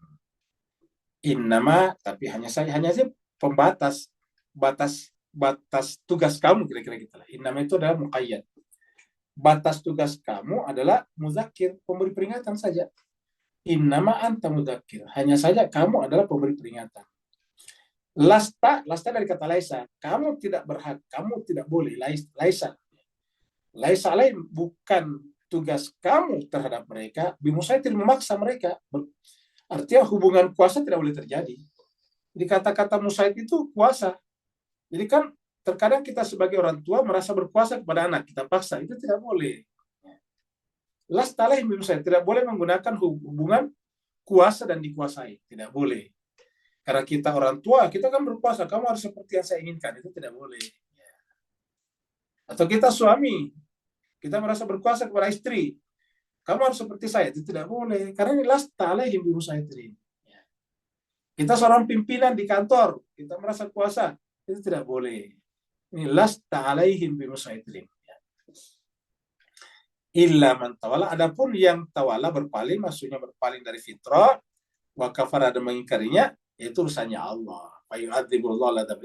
Innama, tapi hanya sih pembatas, batas tugas kamu, kira-kira gitu lah. Innama itu adalah muqayyad. Batas tugas kamu adalah muzakir, pemberi peringatan saja. Innama anta muzakir, hanya saja kamu adalah pemberi peringatan. Lasta dari kata laisa, kamu tidak berhak, kamu tidak boleh, laisa. Laisa alaihim, bukan tugas kamu terhadap mereka, bimusaitir, memaksa mereka. Artinya hubungan kuasa tidak boleh terjadi. Jadi kata-kata musaid itu kuasa. Jadi kan terkadang kita sebagai orang tua merasa berkuasa kepada anak, kita paksa, itu tidak boleh. Lasta alaihim bimusaitir, tidak boleh menggunakan hubungan kuasa dan dikuasai, tidak boleh. Karena kita orang tua, kita kan berkuasa, kamu harus seperti yang saya inginkan, itu tidak boleh. Atau kita suami, kita merasa berkuasa kepada istri, kamu harus seperti saya, itu tidak boleh. Karena ini lasta alaihim bimusaitir. Kita seorang pimpinan di kantor, kita merasa kuasa, itu tidak boleh. Ini lasta alaihim bimusaitir. Illa man tawala, adapun yang tawala berpaling, maksudnya berpaling dari fitrah, wa kafara dan mengingkarinya, itu urusannya Allah.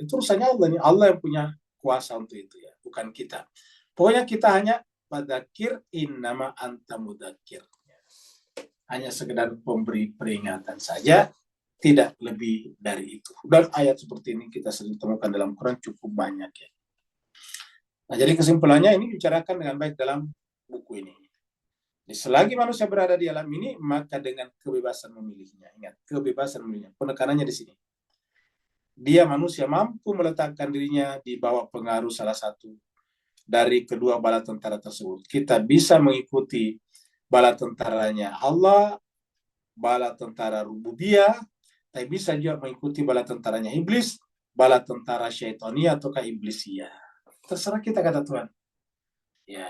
Itu urusannya Allah, ini Allah yang punya kuasa untuk itu ya, bukan kita. Pokoknya kita hanya fadzakir innama anta mudzakir. Hanya sekedar pemberi peringatan saja, tidak lebih dari itu. Dan ayat seperti ini kita sering temukan dalam Quran cukup banyak ya. Nah, jadi kesimpulannya ini dibicarakan dengan baik dalam buku ini. Jadi, selagi manusia berada di alam ini, maka dengan kebebasan memilihnya. Ingat, kebebasan memilihnya. Penekanannya di sini. Dia manusia mampu meletakkan dirinya di bawah pengaruh salah satu dari kedua bala tentara tersebut. Kita bisa mengikuti bala tentaranya Allah, bala tentara rububiyah, tapi bisa juga mengikuti bala tentaranya iblis, bala tentara syaitania ataukah iblisia. Terserah kita, kata Tuhan. Ya.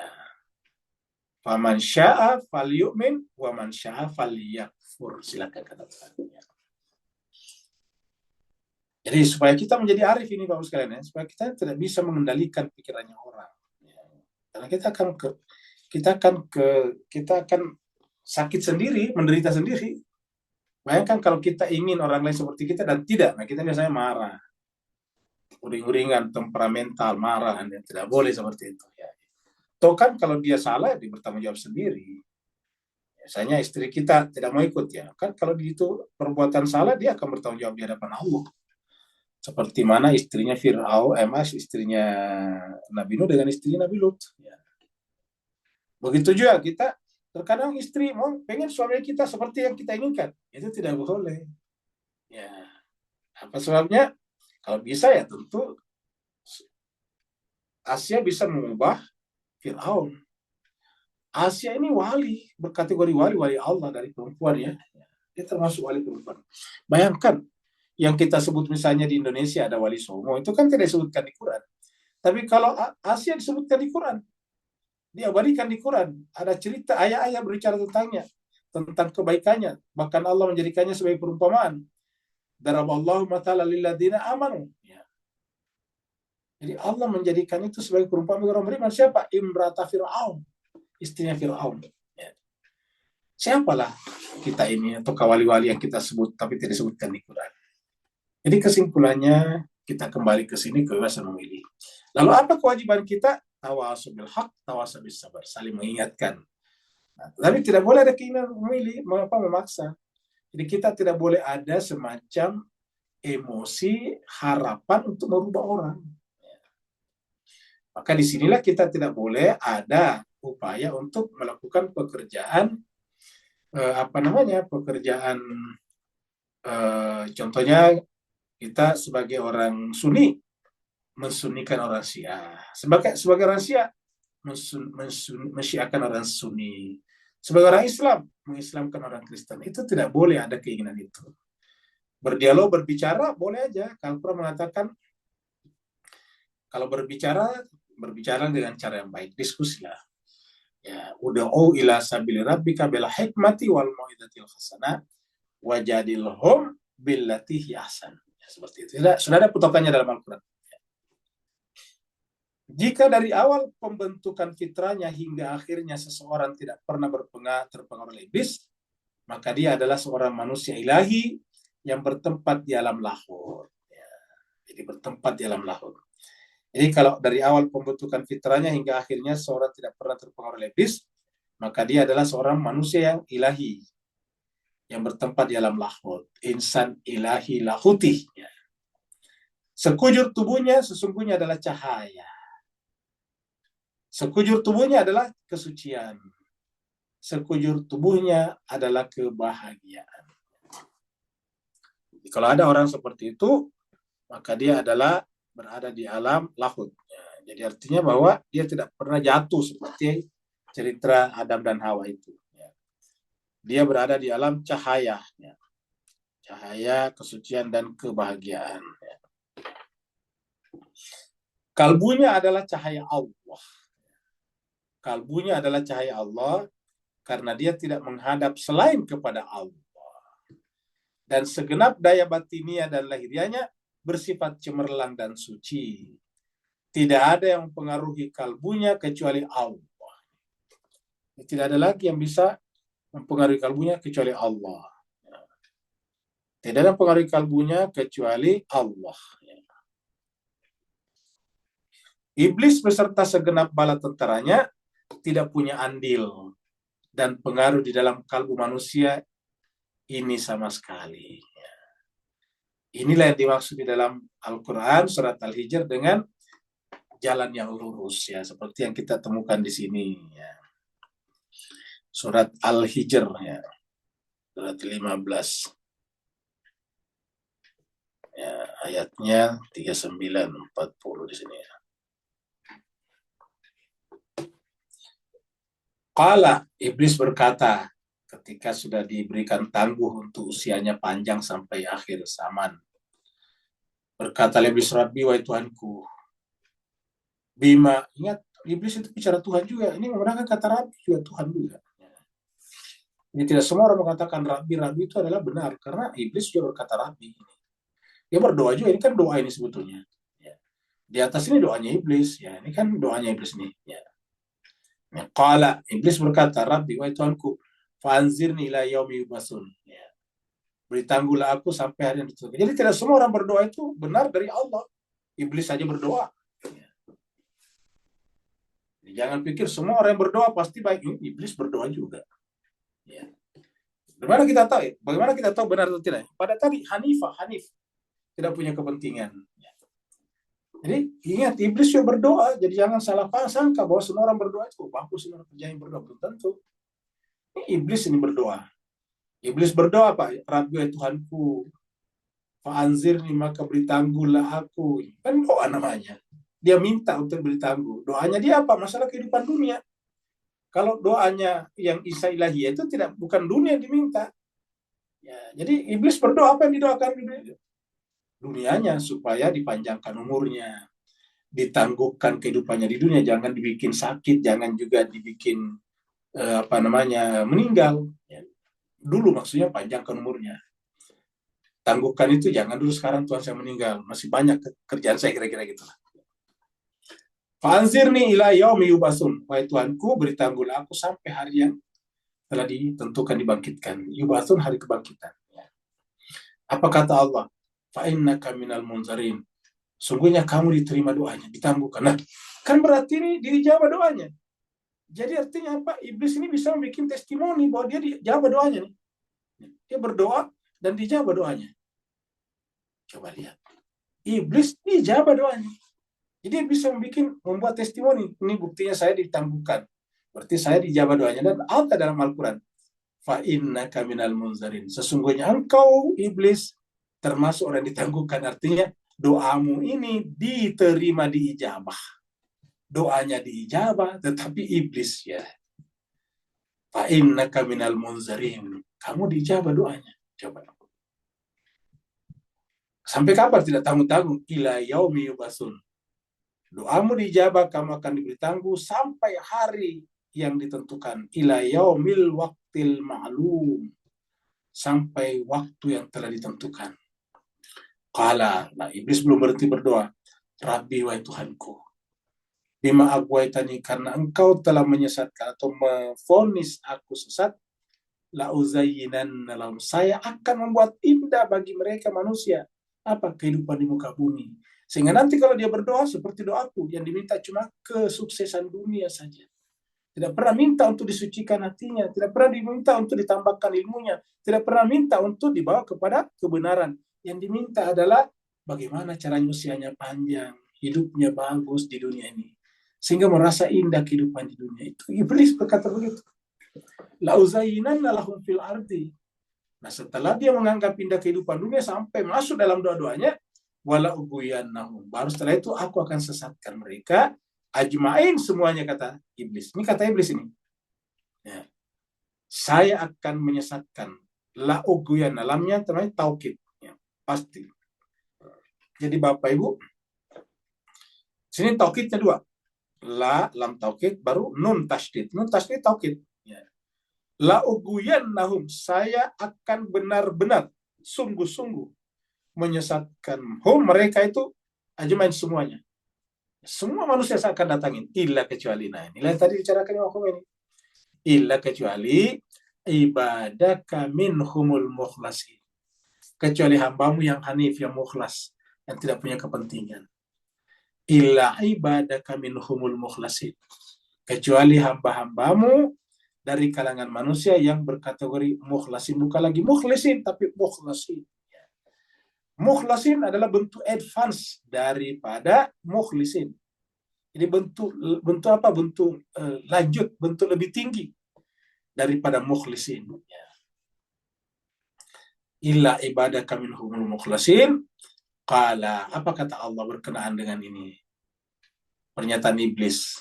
Faman sya'a falyu'min wa man sya'a falyakfur. Silakan, kata Tuhan. Ya. Jadi supaya kita menjadi arif ini Bapak sekalian ya, supaya kita tidak bisa mengendalikan pikirannya orang. Ya. Karena kita akan sakit sendiri, menderita sendiri. Bayangkan kalau kita ingin orang lain seperti kita dan tidak, nah kita biasanya marah. Uring-uringan, temperamental, marah, dan tidak boleh seperti itu. Ya. Toh kan kalau dia salah, dia bertanggung jawab sendiri. Biasanya istri kita tidak mau ikut ya. Kan kalau itu perbuatan salah, dia akan bertanggung jawab di hadapan Allah. Seperti mana istrinya Fir'aun, istrinya Nabi Nuh dengan istrinya Nabi Lut. Ya. Begitu juga kita, terkadang istri mau pengen suami kita seperti yang kita inginkan. Itu tidak boleh. Ya. Apa sebabnya? Kalau bisa ya tentu Asia bisa mengubah Fir'aun. Asia ini wali, berkategori wali Allah dari perempuan ya. Dia termasuk wali perempuan. Bayangkan, yang kita sebut misalnya di Indonesia ada wali songo, itu kan tidak disebutkan di Quran. Tapi kalau Asia disebutkan di Quran, diabadikan di Quran, ada cerita ayat-ayat berbicara tentangnya, tentang kebaikannya, bahkan Allah menjadikannya sebagai perumpamaan. Daraballahu mathalan lil ladzina amanu. Ya. Jadi Allah menjadikan itu sebagai perumpamaan orang beriman. Siapa? Imrata Fir'aun, istrinya Fir'aun. Ya. Siapalah kita ini atau wali-wali yang kita sebut tapi tidak disebutkan di Quran. Jadi kesimpulannya kita kembali ke sini, kebebasan memilih. Lalu apa kewajiban kita? Tawasul bil haq, tawasul bis sabar, saling mengingatkan. Nah, tapi tidak boleh ada keinginan memilih, memaksa. Jadi kita tidak boleh ada semacam emosi, harapan untuk merubah orang. Maka disinilah kita tidak boleh ada upaya untuk melakukan pekerjaan pekerjaan contohnya kita sebagai orang Sunni mensunnikan orang Syiah, sebagai orang Syiah mensyiahkan orang Sunni, sebagai orang Islam mengislamkan orang Kristen. Itu tidak boleh ada keinginan itu. Berdialog, berbicara boleh aja. Kalau Quran mengatakan kalau berbicara dengan cara yang baik, diskusilah. Ya, ud'u ila sabili rabbika bil hikmati wal mau'izatil hasanah wajadilhum billati hi ahsan. Ya, seperti itu. Sudah ada patokannya dalam Al-Quran. Jika dari awal pembentukan fitrahnya hingga akhirnya seseorang tidak pernah terpengaruh oleh iblis, maka dia adalah seorang manusia ilahi yang bertempat di alam lahur. Ya, jadi bertempat di alam lahur. Jadi kalau dari awal pembentukan fitrahnya hingga akhirnya seorang tidak pernah terpengaruh oleh iblis, maka dia adalah seorang manusia yang ilahi, yang bertempat di alam lahut. Insan ilahi lahuti. Sekujur tubuhnya sesungguhnya adalah cahaya. Sekujur tubuhnya adalah kesucian. Sekujur tubuhnya adalah kebahagiaan. Kalau ada orang seperti itu, maka dia adalah berada di alam lahud. Jadi artinya bahwa dia tidak pernah jatuh seperti cerita Adam dan Hawa itu. Dia berada di alam cahaya. Cahaya, kesucian, dan kebahagiaan. Kalbunya adalah cahaya Allah. Kalbunya adalah cahaya Allah karena dia tidak menghadap selain kepada Allah. Dan segenap daya batinia dan lahirianya bersifat cemerlang dan suci. Tidak ada yang mempengaruhi kalbunya kecuali Allah. Tidak ada lagi yang bisa mempengaruhi kalbunya kecuali Allah. Tidak ada yang mempengaruhi kalbunya kecuali Allah. Iblis beserta segenap bala tentaranya tidak punya andil dan pengaruh di dalam kalbu manusia ini sama sekali. Inilah yang dimaksud di dalam Al-Quran surat Al-Hijr dengan jalan yang lurus, ya, seperti yang kita temukan di sini. Ya. Surat Al-Hijr, ya, surat 15. Ya, ayatnya 39-40 di sini. Ya. Qala, iblis berkata, ketika sudah diberikan tangguh untuk usianya panjang sampai akhir zaman. Berkata iblis, Rabbi, wahai Tuhanku. Bima, ingat, iblis itu bicara Tuhan juga. Ini menggunakan kata Rabbi juga, Tuhan juga. Ini tidak semua orang mengatakan Rabbi. Rabbi itu adalah benar, karena iblis juga berkata Rabbi. Dia berdoa juga, ini kan doa ini sebetulnya. Ya. Di atas ini doanya iblis, ya. Ini kan doanya iblis nih. Ya. Qala, iblis berkata, Rabbi, wahai Tuhanku, fa'anzirni ila yaumi yub'atsun. Ya. Beri tangguhlah aku sampai hari yang ditentukan. Jadi tidak semua orang berdoa itu benar dari Allah. Iblis saja berdoa. Ya. Jadi, jangan pikir semua orang yang berdoa pasti baik. Iblis berdoa juga. Ya. Bagaimana kita tahu? Bagaimana kita tahu benar atau tidak? Pada tadi Hanif tidak punya kepentingan. Ya. Jadi ingat, iblis juga berdoa. Jadi jangan salah sangka bahwa semua orang berdoa itu bagus, semua kerja yang berdoa. Belum tentu. Ini iblis ini berdoa. Iblis berdoa, Pak, Rabbi Tuhanku, fa'anzirni, maka beri tangguhlah aku. Kan doa namanya. Dia minta untuk beri tangguh. Doanya dia apa? Masalah kehidupan dunia. Kalau doanya yang Isa ilahiyah itu bukan dunia yang diminta. Ya, jadi iblis berdoa, apa yang didoakan? Dunianya supaya dipanjangkan umurnya, ditangguhkan kehidupannya di dunia, jangan dibikin sakit, jangan juga dibikin meninggal. Ya. Dulu maksudnya panjangkan umurnya. Tangguhkan itu jangan dulu, sekarang Tuhan saya meninggal, masih banyak kerjaan saya, kira-kira gitu. Fa'anzirni ila yaumi yub'atsun. Wahai Tuhanku, beri tangguhlah aku sampai hari yang telah ditentukan dibangkitkan. Yub'atsun, hari kebangkitan. Ya. Apa kata Allah? Fa'innaka minal munzarin. Sungguhnya kamu diterima doanya, ditangguhkan. Nah, kan berarti ini dijawab doanya. Jadi artinya apa? Iblis ini bisa membuat testimoni bahwa dia dijawab doanya nih. Dia berdoa dan dijawab doanya. Coba lihat. Iblis dijawab doanya. Jadi dia bisa membuat testimoni. Ini buktinya saya ditangguhkan. Berarti saya dijawab doanya. Dan ada dalam Al-Quran. Fa'innaka minal munzarin. Sesungguhnya engkau, iblis, termasuk orang ditangguhkan. Artinya doamu ini diterima, diijabah. Doanya diijabah, tetapi iblis, ya. Fa'innaka minal munzarin. Kamu diijabah doanya. Coba. Sampai kapan tidak tanggung-tanggung? Ila yaumi yub'atsun. Doamu dijabah, kamu akan diberi tangguh sampai hari yang ditentukan. Ila yaumil waqtil ma'lum. Sampai waktu yang telah ditentukan. Qala, nah iblis belum berhenti berdoa. Rabbi, wahai Tuhanku. Bima aghwaytani, karena engkau telah menyesatkan atau memvonis aku sesat. La uzayyinanna lahum, saya akan membuat indah bagi mereka manusia. Apa? Kehidupan di muka bumi. Sehingga nanti kalau dia berdoa seperti doaku, yang diminta cuma kesuksesan dunia saja. Tidak pernah minta untuk disucikan hatinya, tidak pernah diminta untuk ditambahkan ilmunya, tidak pernah minta untuk dibawa kepada kebenaran. Yang diminta adalah bagaimana caranya usianya panjang, hidupnya bagus di dunia ini. sehingga merasa indah kehidupan di dunia. Itu iblis berkata begitu. La'uzayyinanna lahum fil ardi. Nah, setelah dia menganggap indah kehidupan dunia sampai masuk dalam doa-doanya, wala ubuyannahum. Baru setelah itu aku akan sesatkan mereka ajmain semuanya, kata iblis. Ini kata iblis ini. Ya. Saya akan menyesatkan. La uguyan, lamnya namanya taukid. Ya, pasti. Jadi Bapak Ibu, sini taukidnya dua. La, lam taukid, baru nun tasydid. Nun tasydid taukid. Ya. La uguyan nahum, saya akan benar-benar sungguh-sungguh menyesatkan mereka itu ajmain semuanya. Semua manusia saya akan datangin, illa kecuali, nah inilah yang tadi bicarakan ini. Illa kecuali ibadaka minhumul mukhlasin. Kecuali hambamu yang hanif, yang mukhlas, yang tidak punya kepentingan. Illa ibadaka minhumul mukhlasin. Kecuali hamba-hambamu dari kalangan manusia yang berkategori mukhlasin. Bukan lagi mukhlisin, tapi mukhlasin. Mukhlasin adalah bentuk advance daripada mukhlisin. Jadi bentuk apa? Bentuk lanjut, bentuk lebih tinggi daripada mukhlisin. Illa ibadaka minhumul mukhlasin. Qala, apa kata Allah berkenaan dengan ini? Pernyataan iblis.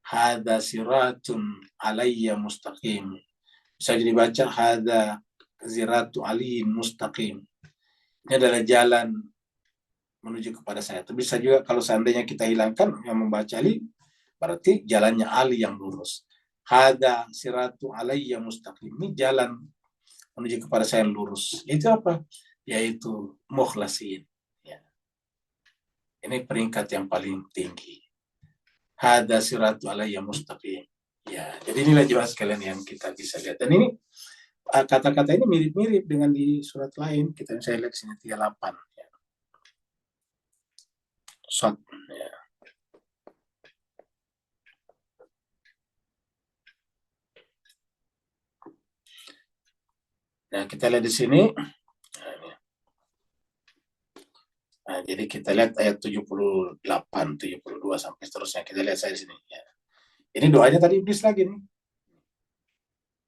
Hadza siratun alayya mustaqim. Bisa jadi baca hadza ziratu aliyin mustaqim. Ini adalah jalan menuju kepada saya. Itu bisa juga kalau seandainya kita hilangkan yang membaca Ali, berarti jalannya Ali yang lurus. Hada siratu alayya mustaqim. Ini jalan menuju kepada saya yang lurus. Itu apa? Yaitu mukhlasin. Ya. Ini peringkat yang paling tinggi. Hada siratu alayya mustaqim. Ya, jadi inilah jemaah sekalian yang kita bisa lihat. Dan ini kata-kata ini mirip-mirip dengan di surat lain. Kita bisa lihat sini 38. Ya. Shot, ya. Nah, kita lihat di sini. Nah, jadi kita lihat ayat 78, 72 sampai seterusnya. Kita lihat saya di sini. Ya. Ini doanya tadi iblis lagi nih.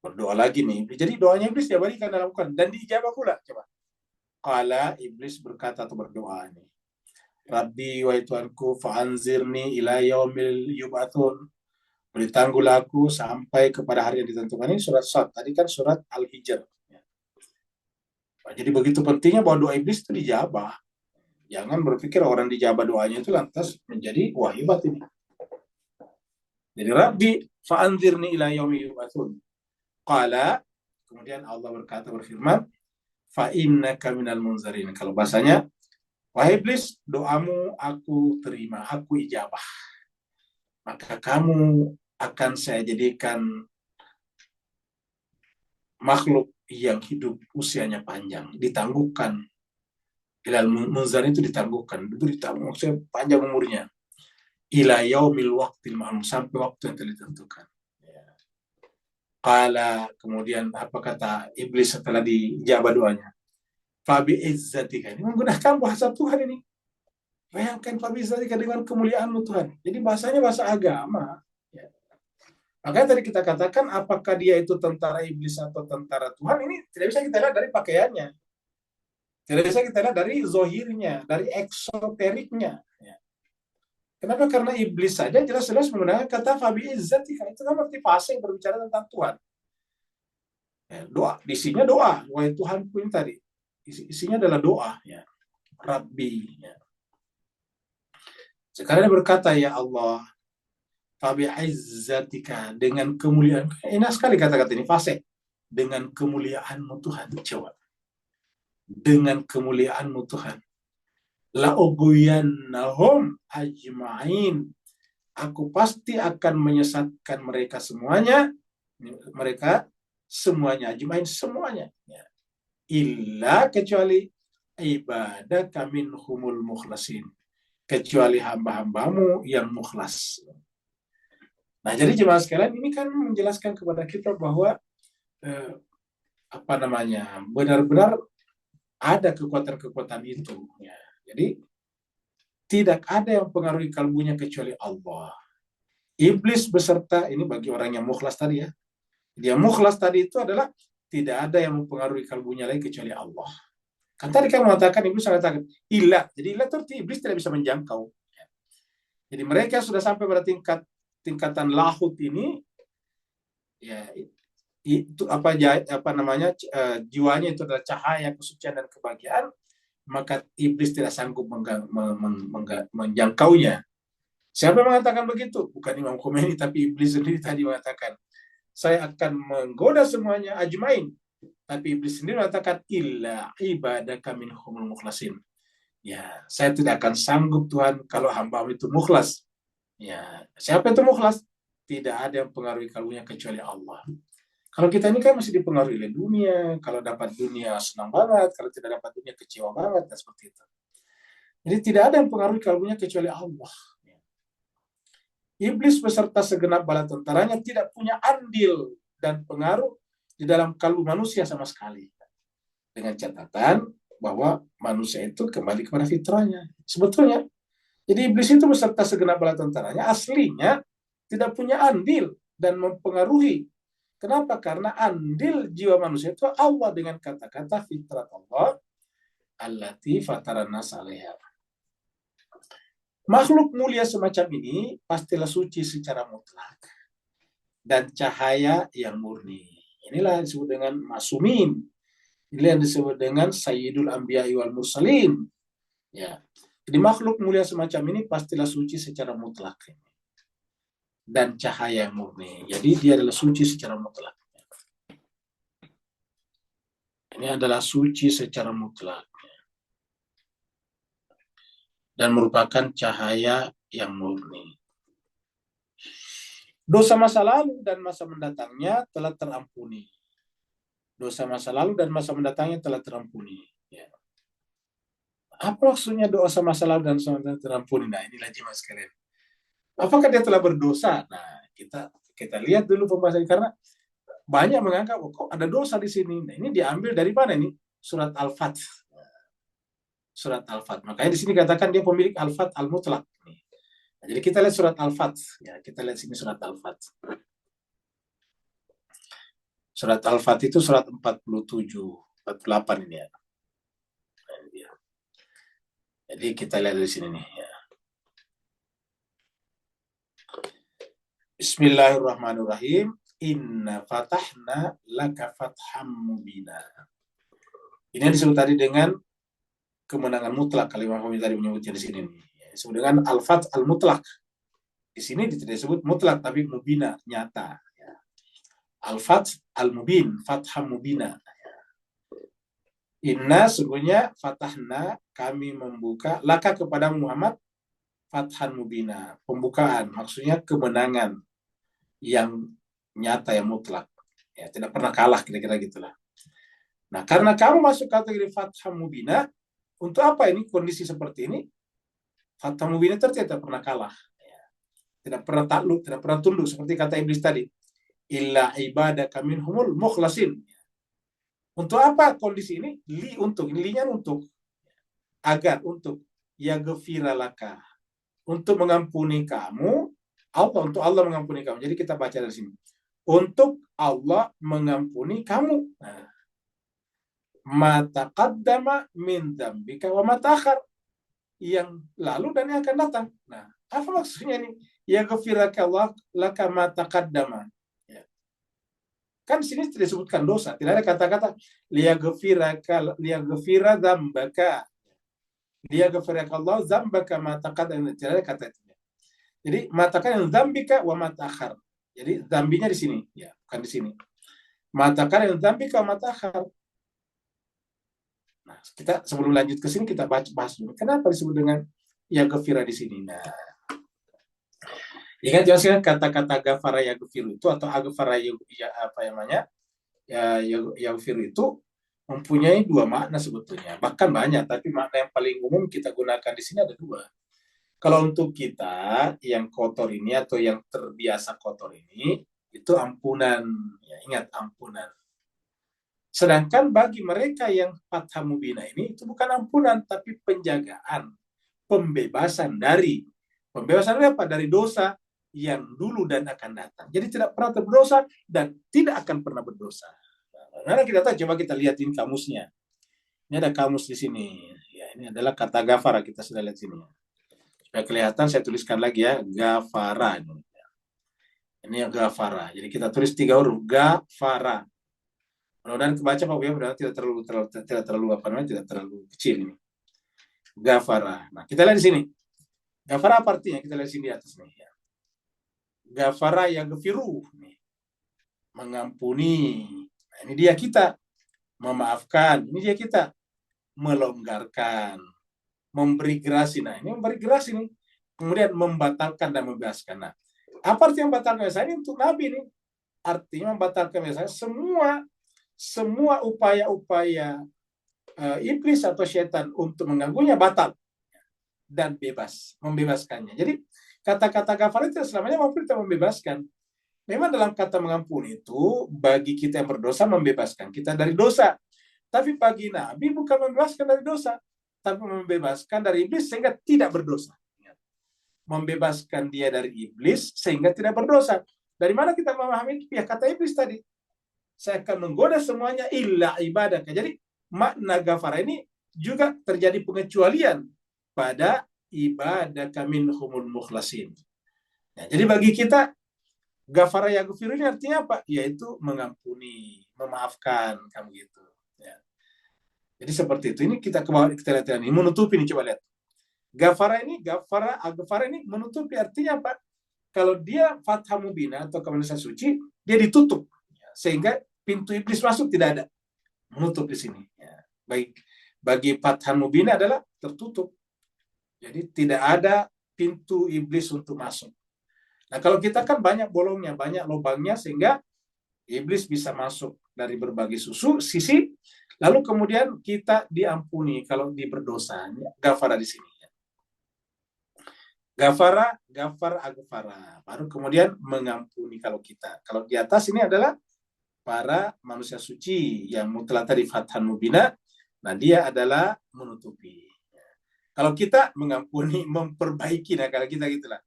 Berdoa lagi nih. Jadi doanya iblis dia berikan dalam Quran dan dijawab pula. Coba. Qala, iblis berkata atau berdoa nih. Rabbi wa Tuhanku fa'anzirni ila yaumil yub'atsun. Beri tanggul aku sampai kepada hari yang ditentukan. Ini surat Sad. Tadi kan surat Al-Hijr. Nah, jadi begitu pentingnya bahwa doa iblis itu dijabah. Jangan berpikir orang dijabah doanya itu lantas menjadi wah hebat ini. Jadi Rabbi fa'anzirni ila yaumil yub'atsun. Qala, kemudian Allah berfirman, fa innaka minal munzarin. Kalau bahasanya, wahai iblis, doamu aku terima, aku ijabah. Maka kamu akan saya jadikan makhluk yang hidup usianya panjang, ditangguhkan. Ilal munzarin itu ditangguhkan, maksudnya panjang umurnya. Ila yaumil waqtil ma'lum, sampai waktu yang telah ditentukan. Qala, kemudian apa kata iblis setelah dijabah doanya? Fabi izzatika, ini menggunakan bahasa Tuhan ini. Bayangkan fabi izzatika, dengan kemuliaanmu Tuhan. Jadi bahasanya bahasa agama. Ya. Makanya tadi kita katakan apakah dia itu tentara iblis atau tentara Tuhan, ini tidak bisa kita lihat dari pakaiannya. Tidak bisa kita lihat dari zohirnya, dari eksoteriknya. Ya. Kenapa? Karena iblis saja jelas-jelas menggunakan kata fabi izzatika. Itu kan arti fasih berbicara tentang Tuhan. Ya, doa, isinya doa. Wahai Tuhanku yang tadi. Isinya adalah doa. Ya. Rabbi. Ya. Sekarang dia berkata, ya Allah, fabi izzatika, dengan kemuliaan. Enak sekali kata-kata ini, fasih. Dengan kemuliaanmu Tuhan. Coba. Dengan kemuliaanmu Tuhan. La'uguyannahum ajma'in. Aku pasti akan menyesatkan mereka semuanya. Mereka semuanya. Ajma'in semuanya. Ya. Illa kecuali ibadaka minhumul mukhlasin. Kecuali hamba-hambamu yang mukhlas. Nah, jadi jemaah sekalian, ini kan menjelaskan kepada kita bahwa benar-benar ada kekuatan-kekuatan itu. Ya. Jadi tidak ada yang pengaruhi kalbunya kecuali Allah. Iblis beserta, ini bagi orang yang mukhlas tadi ya. Dia mukhlas tadi itu adalah tidak ada yang mempengaruhi kalbunya lagi kecuali Allah. Kan tadi kan mengatakan, iblis mengatakan ilah. Jadi ilah itu iblis tidak bisa menjangkau. Jadi mereka sudah sampai pada tingkatan lahut ini, ya itu apa namanya, jiwanya itu adalah cahaya kesucian dan kebahagiaan, maka iblis tidak sanggup menjangkaunya. Siapa yang mengatakan begitu? Bukan Imam Khomeini, tapi iblis sendiri tadi mengatakan, saya akan menggoda semuanya ajmain. Tapi iblis sendiri mengatakan, illa ibadaka minhumul mukhlasin. Ya, saya tidak akan sanggup Tuhan kalau hamba itu mukhlas. Ya, siapa itu mukhlas? Tidak ada yang pengaruhi kalbunya kecuali Allah. Kalau kita ini kan masih dipengaruhi oleh dunia. Kalau dapat dunia senang banget, kalau tidak dapat dunia kecewa banget, dan seperti itu. Jadi tidak ada yang pengaruhi kalbunya kecuali Allah. Iblis beserta segenap bala tentaranya tidak punya andil dan pengaruh di dalam kalbu manusia sama sekali. Dengan catatan bahwa manusia itu kembali kepada fitrahnya. Sebetulnya, jadi iblis itu beserta segenap bala tentaranya aslinya tidak punya andil dan mempengaruhi. Kenapa? Karena andil jiwa manusia itu Allah dengan kata-kata fitrat Allah allati fataran nas 'alaiha. Makhluk mulia semacam ini pastilah suci secara mutlak dan cahaya yang murni. Inilah yang disebut dengan masumin. Inilah yang disebut dengan sayyidul anbiya'i wal mursalin. Ya. Jadi makhluk mulia semacam ini pastilah suci secara mutlak dan cahaya yang murni. Jadi dia adalah suci secara mutlak. Ini adalah suci secara mutlak dan merupakan cahaya yang murni. Dosa masa lalu dan masa mendatangnya telah terampuni. Dosa masa lalu dan masa mendatangnya telah terampuni. Ya. Apa maksudnya dosa masa lalu dan masa mendatangnya terampuni? Nah, inilah jemaah sekalian. Apakah dia telah berdosa? Nah, kita lihat dulu pembahasan, karena banyak menganggap kok ada dosa di sini. Nah, ini diambil dari mana ini? Surat Al-Fat. Surat Al-Fat. Makanya di sini katakan dia pemilik Al-Fat Al-Mutlaq. Nah, jadi kita lihat surat Al-Fat. Ya, kita lihat sini surat Al-Fat. Surat Al-Fat itu surat 47, 48 ini ya. Jadi kita lihat dari sini nih ya. Bismillahirrahmanirrahim. Inna fatahna laka fatham mubina. Ini yang disebut tadi dengan kemenangan mutlak. Kalau Imam Khomeini tadi menyebutnya di sini nih. Ya, disebut dengan al-fath al-mutlak. Di sini tidak disebut mutlak, tapi mubina, nyata. Ya. Al-fath al-mubin, fatham mubina. Ya. Inna, sungguhnya fatahna, kami membuka, laka kepada Muhammad, fathan mubina, pembukaan, maksudnya kemenangan yang nyata, yang mutlak. Ya, tidak pernah kalah, kira-kira gitulah. Nah, karena kamu masuk kategori fatham mubina, untuk apa ini kondisi seperti ini? Fatham mubina tidak pernah kalah. Ya. Tidak pernah takluk, tidak pernah tunduk, seperti kata iblis tadi. Illa ibadaka minhumul mukhlasin. Untuk apa kondisi ini? Linya untuk. Agar, untuk. Yaghfira laka. Untuk mengampuni kamu, untuk Allah mengampuni kamu. Jadi kita baca dari sini. Untuk Allah mengampuni kamu. Nah, ma taqaddama min dzambika wa ma ta'akhkhar, yang lalu dan yang akan datang. Nah, apa maksudnya ini? Yaghfiraka Allah laka ma taqaddama. Ya. Kan di sini tidak disebutkan dosa, tidak ada kata-kata liyaghfira dzambaka. Liyaghfiraka Allah dzambaka ma taqaddama, tidak ada kata itu. Jadi matakan dzambika wa ma ta'akhkhar. Jadi dzambinya di sini, ya, bukan di sini. Matakan dzambika wa ma ta'akhkhar. Nah, kita sebelum lanjut ke sini kita bahas dulu. Kenapa disebut dengan yaghfira di sini? Nah, ingat jelaskan kata-kata ghafara yaghfiru itu atau aghfara yaghfiru itu mempunyai dua makna sebetulnya. Bahkan banyak, tapi makna yang paling umum kita gunakan di sini ada dua. Kalau untuk kita yang kotor ini atau yang terbiasa kotor ini, itu ampunan. Ya, ingat, ampunan. Sedangkan bagi mereka yang fathah mubina ini, itu bukan ampunan, tapi penjagaan, pembebasan dari apa? Dari dosa yang dulu dan akan datang. Jadi tidak pernah berdosa dan tidak akan pernah berdosa. Nah, kita tahu, coba kita lihat ini kamusnya. Ini ada kamus di sini. Ya, ini adalah kata gafara, kita sudah lihat sini. Supaya kelihatan, saya tuliskan lagi ya, gafara. Ini yang gafara. Jadi kita tulis 3 huruf, gafara. Mudah-mudahan kebaca Pak ya, mudah-mudahan tidak terlalu apa namanya, tidak terlalu kecil ini. Gafara. Nah, kita lihat di sini. Gafara apa artinya? Kita lihat di sini di atas nih. Ya. Gafara yaghfiru, mengampuni. Nah, ini dia kita. Memaafkan. Ini dia kita. Melonggarkan. Memberi gerasi. Nah, ini memberi gerasi nih. Kemudian membatalkan dan membebaskan. Nah, apa artinya membatalkan? Ini untuk Nabi nih. Artinya membatalkan semua upaya-upaya iblis atau setan untuk mengganggunya batal dan membebaskannya. Jadi kata-kata kafar itu selamanya tidak membebaskan. Memang dalam kata mengampuni itu bagi kita yang berdosa membebaskan kita dari dosa. Tapi bagi Nabi bukan membebaskan dari dosa, tapi membebaskan dari iblis sehingga tidak berdosa. Membebaskan dia dari iblis sehingga tidak berdosa. Dari mana kita memahami ya kata iblis tadi? Saya akan menggoda semuanya illa ibadah. Jadi makna gafara ini juga terjadi pengecualian pada ibadah minhumul mukhlasin. Nah, jadi bagi kita gafara yaghfir ini artinya apa? Yaitu mengampuni, memaafkan, kamu gitu. Ya. Jadi seperti itu. Ini kita ke bawah, kita lihat ini menutupi ini, coba lihat. Gafara ini menutupi, artinya apa? Kalau dia fathah mubina atau kemanasa suci, dia ditutup sehingga pintu iblis masuk tidak ada, menutup di sini. Ya. Bagi fathah mubina adalah tertutup. Jadi tidak ada pintu iblis untuk masuk. Nah, kalau kita kan banyak bolongnya, banyak lubangnya sehingga iblis bisa masuk dari berbagai sisi, lalu kemudian kita diampuni kalau berdosa. Gafara di sini. Gafara, baru kemudian mengampuni kalau kita. Kalau di atas ini adalah para manusia suci yang mutlak tadi fathan mubina, nah dia adalah menutupi. Kalau kita mengampuni, memperbaiki, nah kalau kita gitulah,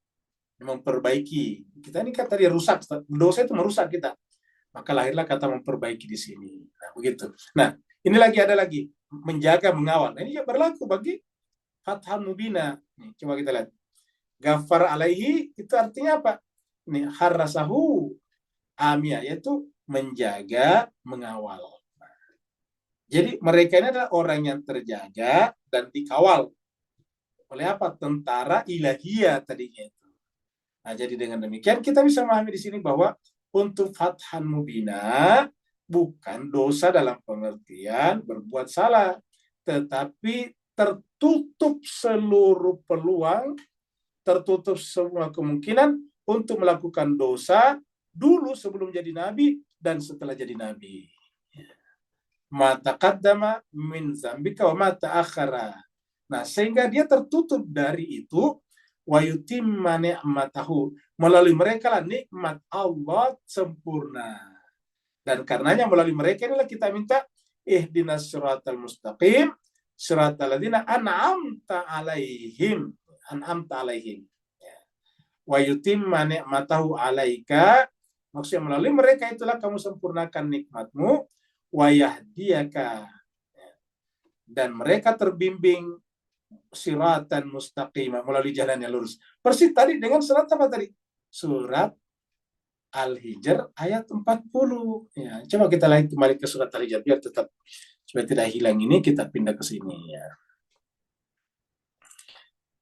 memperbaiki. Kita ini kata dia rusak, dosa itu merusak kita. Maka lahirlah kata memperbaiki di sini. Nah, begitu. Nah, ini ada lagi, menjaga, mengawal. Nah, ini berlaku bagi fathan mubina. Nih, coba kita lihat. Ghafar alaihi itu artinya apa? Ini harasahu amia, yaitu menjaga, mengawal. Jadi mereka ini adalah orang yang terjaga dan dikawal oleh apa? Tentara ilahiyah tadinya itu. Nah, jadi dengan demikian kita bisa memahami di sini bahwa untuk fathan mubina bukan dosa dalam pengertian berbuat salah, tetapi tertutup seluruh peluang, tertutup semua kemungkinan untuk melakukan dosa dulu sebelum jadi nabi dan setelah jadi nabi. Ma taqaddama min zambika wa ma ta'akhara. Nah, sehingga dia tertutup dari itu, wa yutimma ni'matahu. Melalui mereka lah nikmat Allah sempurna. Dan karenanya melalui mereka inilah kita minta ihdinas siratal mustaqim, siratal ladzina an'amta alaihim. Wa yutimma ni'matahu alaika, maksudnya melalui mereka itulah kamu sempurnakan nikmatmu, wa yahdiyaka, dan mereka terbimbing siratan mustaqimah, melalui jalan yang lurus. Persis tadi dengan surat apa tadi? Surat Al-Hijr ayat 40. Ya, coba kita lagi kembali ke surat Al-Hijr biar tetap supaya tidak hilang ini, kita pindah ke sini ya.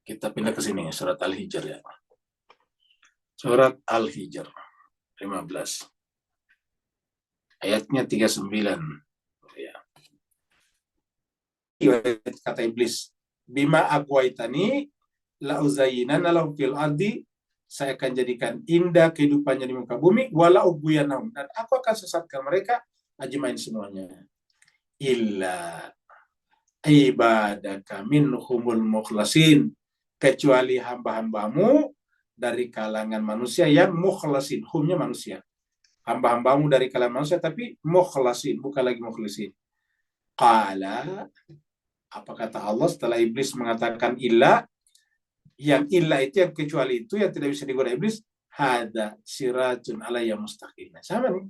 Kita pindah ke sini, surat Al-Hijr ya. Surat Al-Hijr 15. Ayatnya 39. Ya. Kata iblis, bima agwaitani la uzayyinanna lahum fil ardi, saya akan jadikan indah kehidupannya di muka bumi, wala ughwiyanahum, dan aku akan sesatkan mereka ajmain semuanya. Illa ibadaka minhumul mukhlasin, kecuali hamba-hambamu dari kalangan manusia yang mukhlasin, humnya manusia. Hamba-hambamu dari kalangan manusia tapi mukhlasin, bukan lagi mukhlisin. Qala, apa kata Allah setelah iblis mengatakan illa, yang illa itu, yang kecuali itu, yang tidak bisa digoda iblis, hada sirajun alayya mustaqim. Sama nih.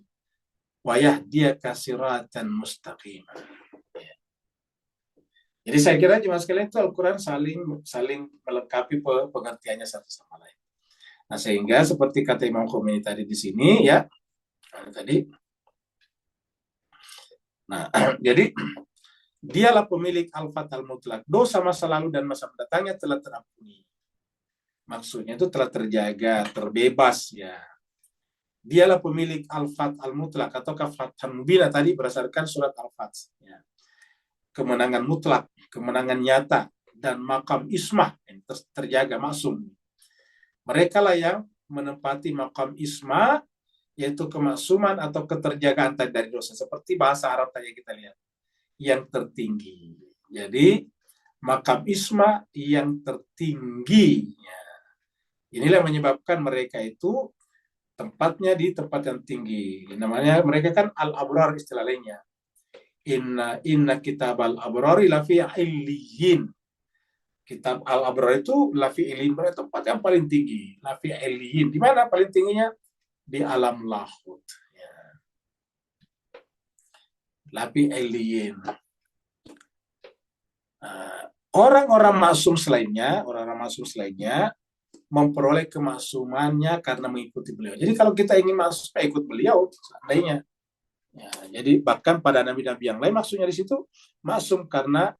Wa yahdiyaka siratan mustaqim. Jadi saya kira jemaah sekalian itu Al-Quran saling melengkapi pengertiannya satu sama lain. Nah, sehingga seperti kata Imam Khomeini tadi di sini ya, tadi. Nah, jadi dialah pemilik al-fatal mutlak. Dosa masa lalu dan masa mendatangnya telah terampuni. Maksudnya itu telah terjaga, terbebas ya. Dialah pemilik al-fat al-mutlak atau kafatan mubina tadi berdasarkan surat al-fat. Ya. Kemenangan mutlak, kemenangan nyata, dan makam ismah yang terjaga maksum. Mereka lah yang menempati makam ismah, yaitu kemaksuman atau keterjagaan dari dosa. Seperti bahasa Arab tadi kita lihat. Yang tertinggi. Jadi, makam ismah yang tertinggi. Ya. Inilah yang menyebabkan mereka itu tempatnya di tempat yang tinggi. Namanya mereka kan al-abrar istilah lainnya. Inna kitab al-abrari lafi illiyin. Kitab al-abrar itu lafi illiyin, berarti tempat yang paling tinggi. Lafi illiyin. Di mana paling tingginya? Di alam lahut. Ya. Lafi illiyin. Orang-orang maksum selainnya, memperoleh kemaksumannya karena mengikuti beliau. Jadi kalau kita ingin masuk ikut beliau, seandainya. Ya, jadi bahkan pada nabi-nabi yang lain maksudnya di situ maksum karena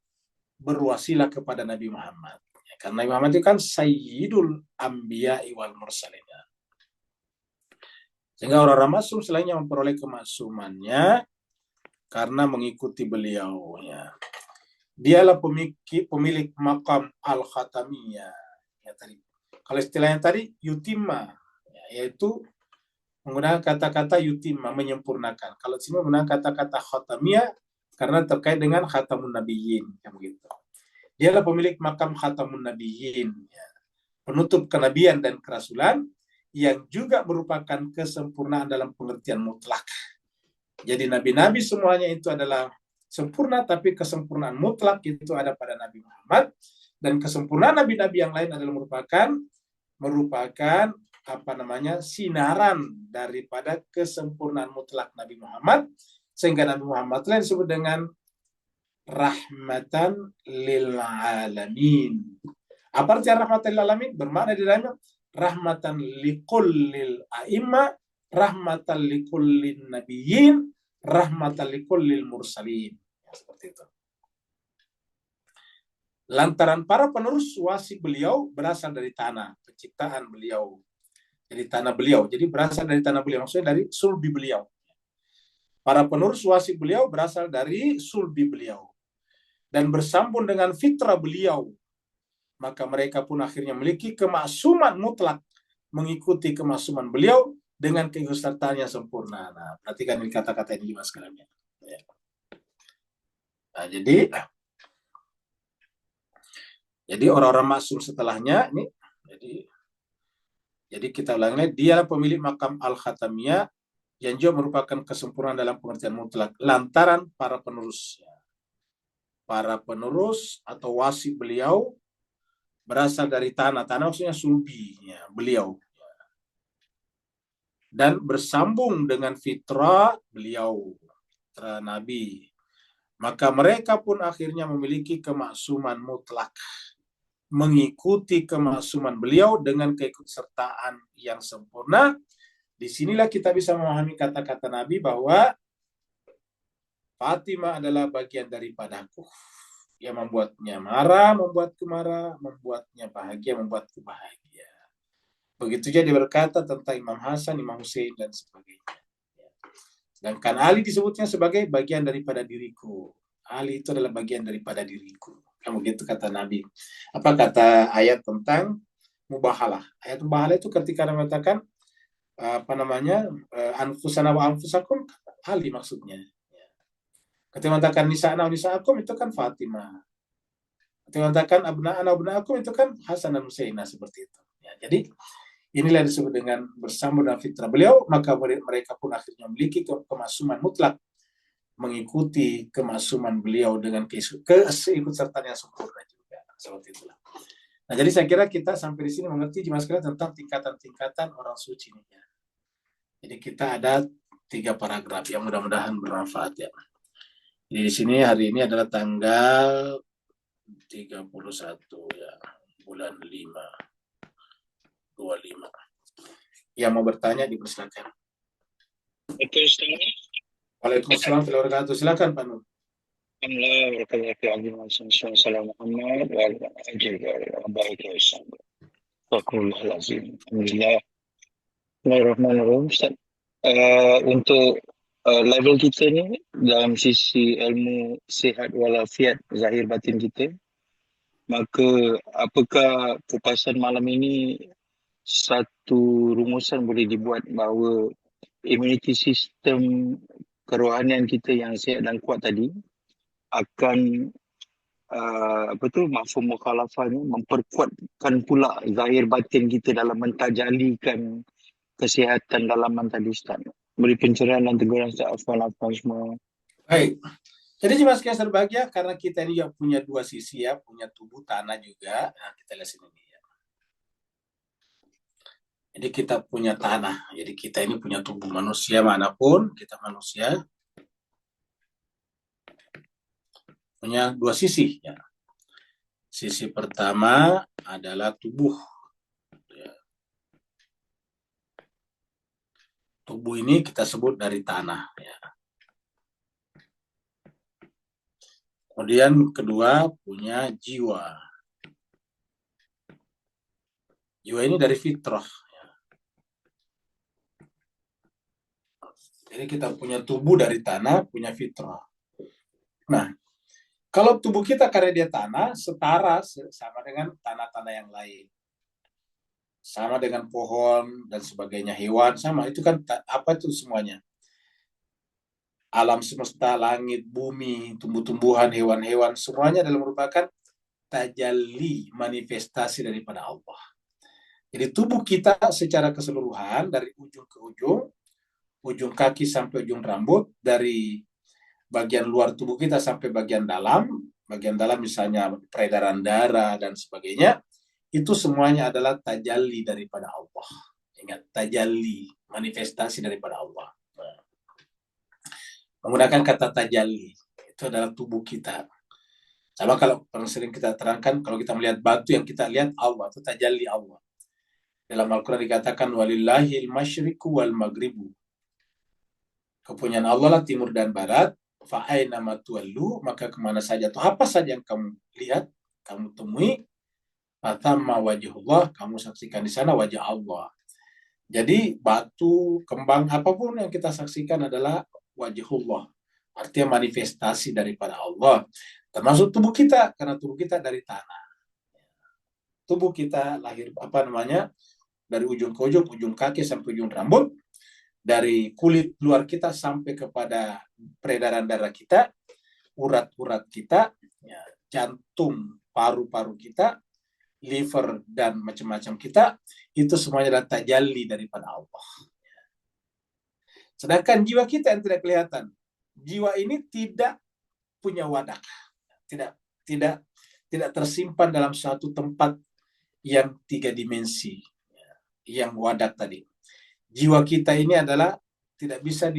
berwasilah kepada Nabi Muhammad. Ya, karena Nabi Muhammad itu kan Sayyidul Anbiya wal Mursalin. Sehingga orang-orang maksum selainnya memperoleh kemaksumannya karena mengikuti beliau. Ya. Dialah pemilik makam al-khatamiyah. Ya, tadi. Kalau istilahnya tadi yutimma, ya, yaitu menggunakan kata-kata yutimma, menyempurnakan. Kalau sini menggunakan kata-kata khatamiyah karena terkait dengan khatamun nabiyyin, ya begitu. Dialah pemilik makam khatamun nabiyyin, ya. Penutup kenabian dan kerasulan yang juga merupakan kesempurnaan dalam pengertian mutlak. Jadi nabi-nabi semuanya itu adalah sempurna, tapi kesempurnaan mutlak itu ada pada Nabi Muhammad, dan kesempurnaan nabi-nabi yang lain adalah merupakan sinaran daripada kesempurnaan mutlak Nabi Muhammad, sehingga Nabi Muhammad lain disebut dengan rahmatan lil alamin. Apa artinya rahmatan lil alamin? Bermakna di dalamnya rahmatan likullil a'imma, rahmatan likullin nabiyyin, rahmatan likullil mursalin. Ya, seperti itu. Lantaran para penerus wasi beliau berasal dari tanah penciptaan beliau. Jadi tanah beliau. Jadi berasal dari tanah beliau. Maksudnya dari sulbi beliau. Para penerus wasi beliau berasal dari sulbi beliau. Dan bersambung dengan fitrah beliau. Maka mereka pun akhirnya memiliki kemaksuman mutlak. Mengikuti kemaksuman beliau dengan keikutsertaan yang sempurna. Nah, perhatikan ini kata-kata ini mas sekalian. Ya. Nah, jadi orang-orang maksum setelahnya ini, jadi kita ulangnya, dia pemilik makam al-khatamiyah yang juga merupakan kesempurnaan dalam pengertian mutlak lantaran para penerus atau wasi beliau berasal dari tanah maksudnya sulbinya beliau, dan bersambung dengan fitrah beliau, fitrah Nabi, maka mereka pun akhirnya memiliki kemaksuman mutlak, mengikuti kemaksuman beliau dengan keikutsertaan yang sempurna. Disinilah kita bisa memahami kata-kata Nabi bahwa Fatimah adalah bagian daripadaku. Yang membuatnya marah, membuatku marah, membuatnya bahagia, membuatku bahagia. Begitu juga dia berkata tentang Imam Hasan, Imam Hussein, dan sebagainya. Sedangkan Ali disebutnya sebagai bagian daripada diriku. Ali itu adalah bagian daripada diriku. Begitu kata Nabi. Apa kata ayat tentang mubahalah? Ayat mubahalah itu ketika mengatakan anfusana wa anfusakum, Ali maksudnya. Ketika mengatakan nisa'ana wa nisa'akum, itu kan Fatimah. Ketika mengatakan abna'ana wa abna'akum, itu kan Hasan dan Husainah, seperti itu. Ya, jadi inilah yang disebut dengan bersambung dengan fitrah beliau, maka mereka pun akhirnya memiliki kemaksuman mutlak, mengikuti kemaksuman beliau dengan keikutsertaan yang sempurna juga. Seperti itulah. Nah, jadi saya kira kita sampai di sini mengerti jemaah sekalian tentang tingkatan-tingkatan orang suci ini. Jadi kita ada 3 paragraf yang mudah-mudahan bermanfaat ya. Jadi di sini hari ini adalah tanggal 31 ya, bulan 5, 25. Yang mau bertanya dipersilakan. Waalaikumsalam warahmatullahi wabarakatuh. Silakan Pak Nur. Bismillahirrahmanirrahim, Ustaz. Untuk level kita ni dalam sisi ilmu sihat walafiat zahir batin kita, maka apakah kupasan malam ini satu rumusan boleh dibuat bahawa immunity system kerohanian kita yang sihat dan kuat tadi akan mafhum mukhalafah ni memperkuatkan pula zahir batin kita dalam mentajalikan kesihatan dalaman tadi, Ustaz. Beri pencerahan dan teguran Ustaz, afwan semua. Baik. Jadi jemaah sekalian berbahagia, karena kita ini yang punya 2 sisi ya, punya tubuh tanah juga. Nah, kita lihat sini ya. Jadi kita punya tanah. Jadi kita ini punya tubuh manusia manapun, kita manusia punya 2 sisi ya. Sisi pertama adalah tubuh. Ya. Tubuh ini kita sebut dari tanah ya. Kemudian kedua punya jiwa. Jiwa ini dari fitrah. Ya. Jadi kita punya tubuh dari tanah, punya fitrah. Nah, kalau tubuh kita karena dia tanah, setara sama dengan tanah-tanah yang lain. Sama dengan pohon dan sebagainya, hewan, sama. Itu kan apa itu semuanya? Alam semesta, langit, bumi, tumbuh-tumbuhan, hewan-hewan, semuanya adalah merupakan tajalli, manifestasi daripada Allah. Jadi tubuh kita secara keseluruhan, dari ujung ke ujung kaki sampai ujung rambut, dari bagian luar tubuh kita sampai bagian dalam misalnya peredaran darah dan sebagainya, itu semuanya adalah tajalli daripada Allah. Ingat, tajalli, manifestasi daripada Allah. Menggunakan kata tajalli, itu adalah tubuh kita. Sama kalau sering kita terangkan, kalau kita melihat batu yang kita lihat Allah, itu tajalli Allah. Dalam Al-Quran dikatakan, walillahil masyriku wal maghribu. Kepunyaan Allah lah timur dan barat, fa'aina matuallu, maka kemana saja atau apa saja yang kamu lihat, kamu temui, fatamma wajhullah, kamu saksikan di sana wajah Allah. Jadi batu, kembang, apapun yang kita saksikan adalah wajhullah, artinya manifestasi daripada Allah, termasuk tubuh kita, karena tubuh kita dari tanah. Tubuh kita lahir dari ujung ke ujung kaki sampai ujung rambut, dari kulit luar kita sampai kepada peredaran darah kita, urat-urat kita, ya, jantung, paru-paru kita, liver, dan macam-macam kita, itu semuanya adalah tajalli daripada Allah. Sedangkan jiwa kita yang tidak kelihatan, jiwa ini tidak punya wadah, tidak tersimpan dalam suatu tempat yang 3 dimensi, yang wadah tadi. Jiwa kita ini adalah tidak bisa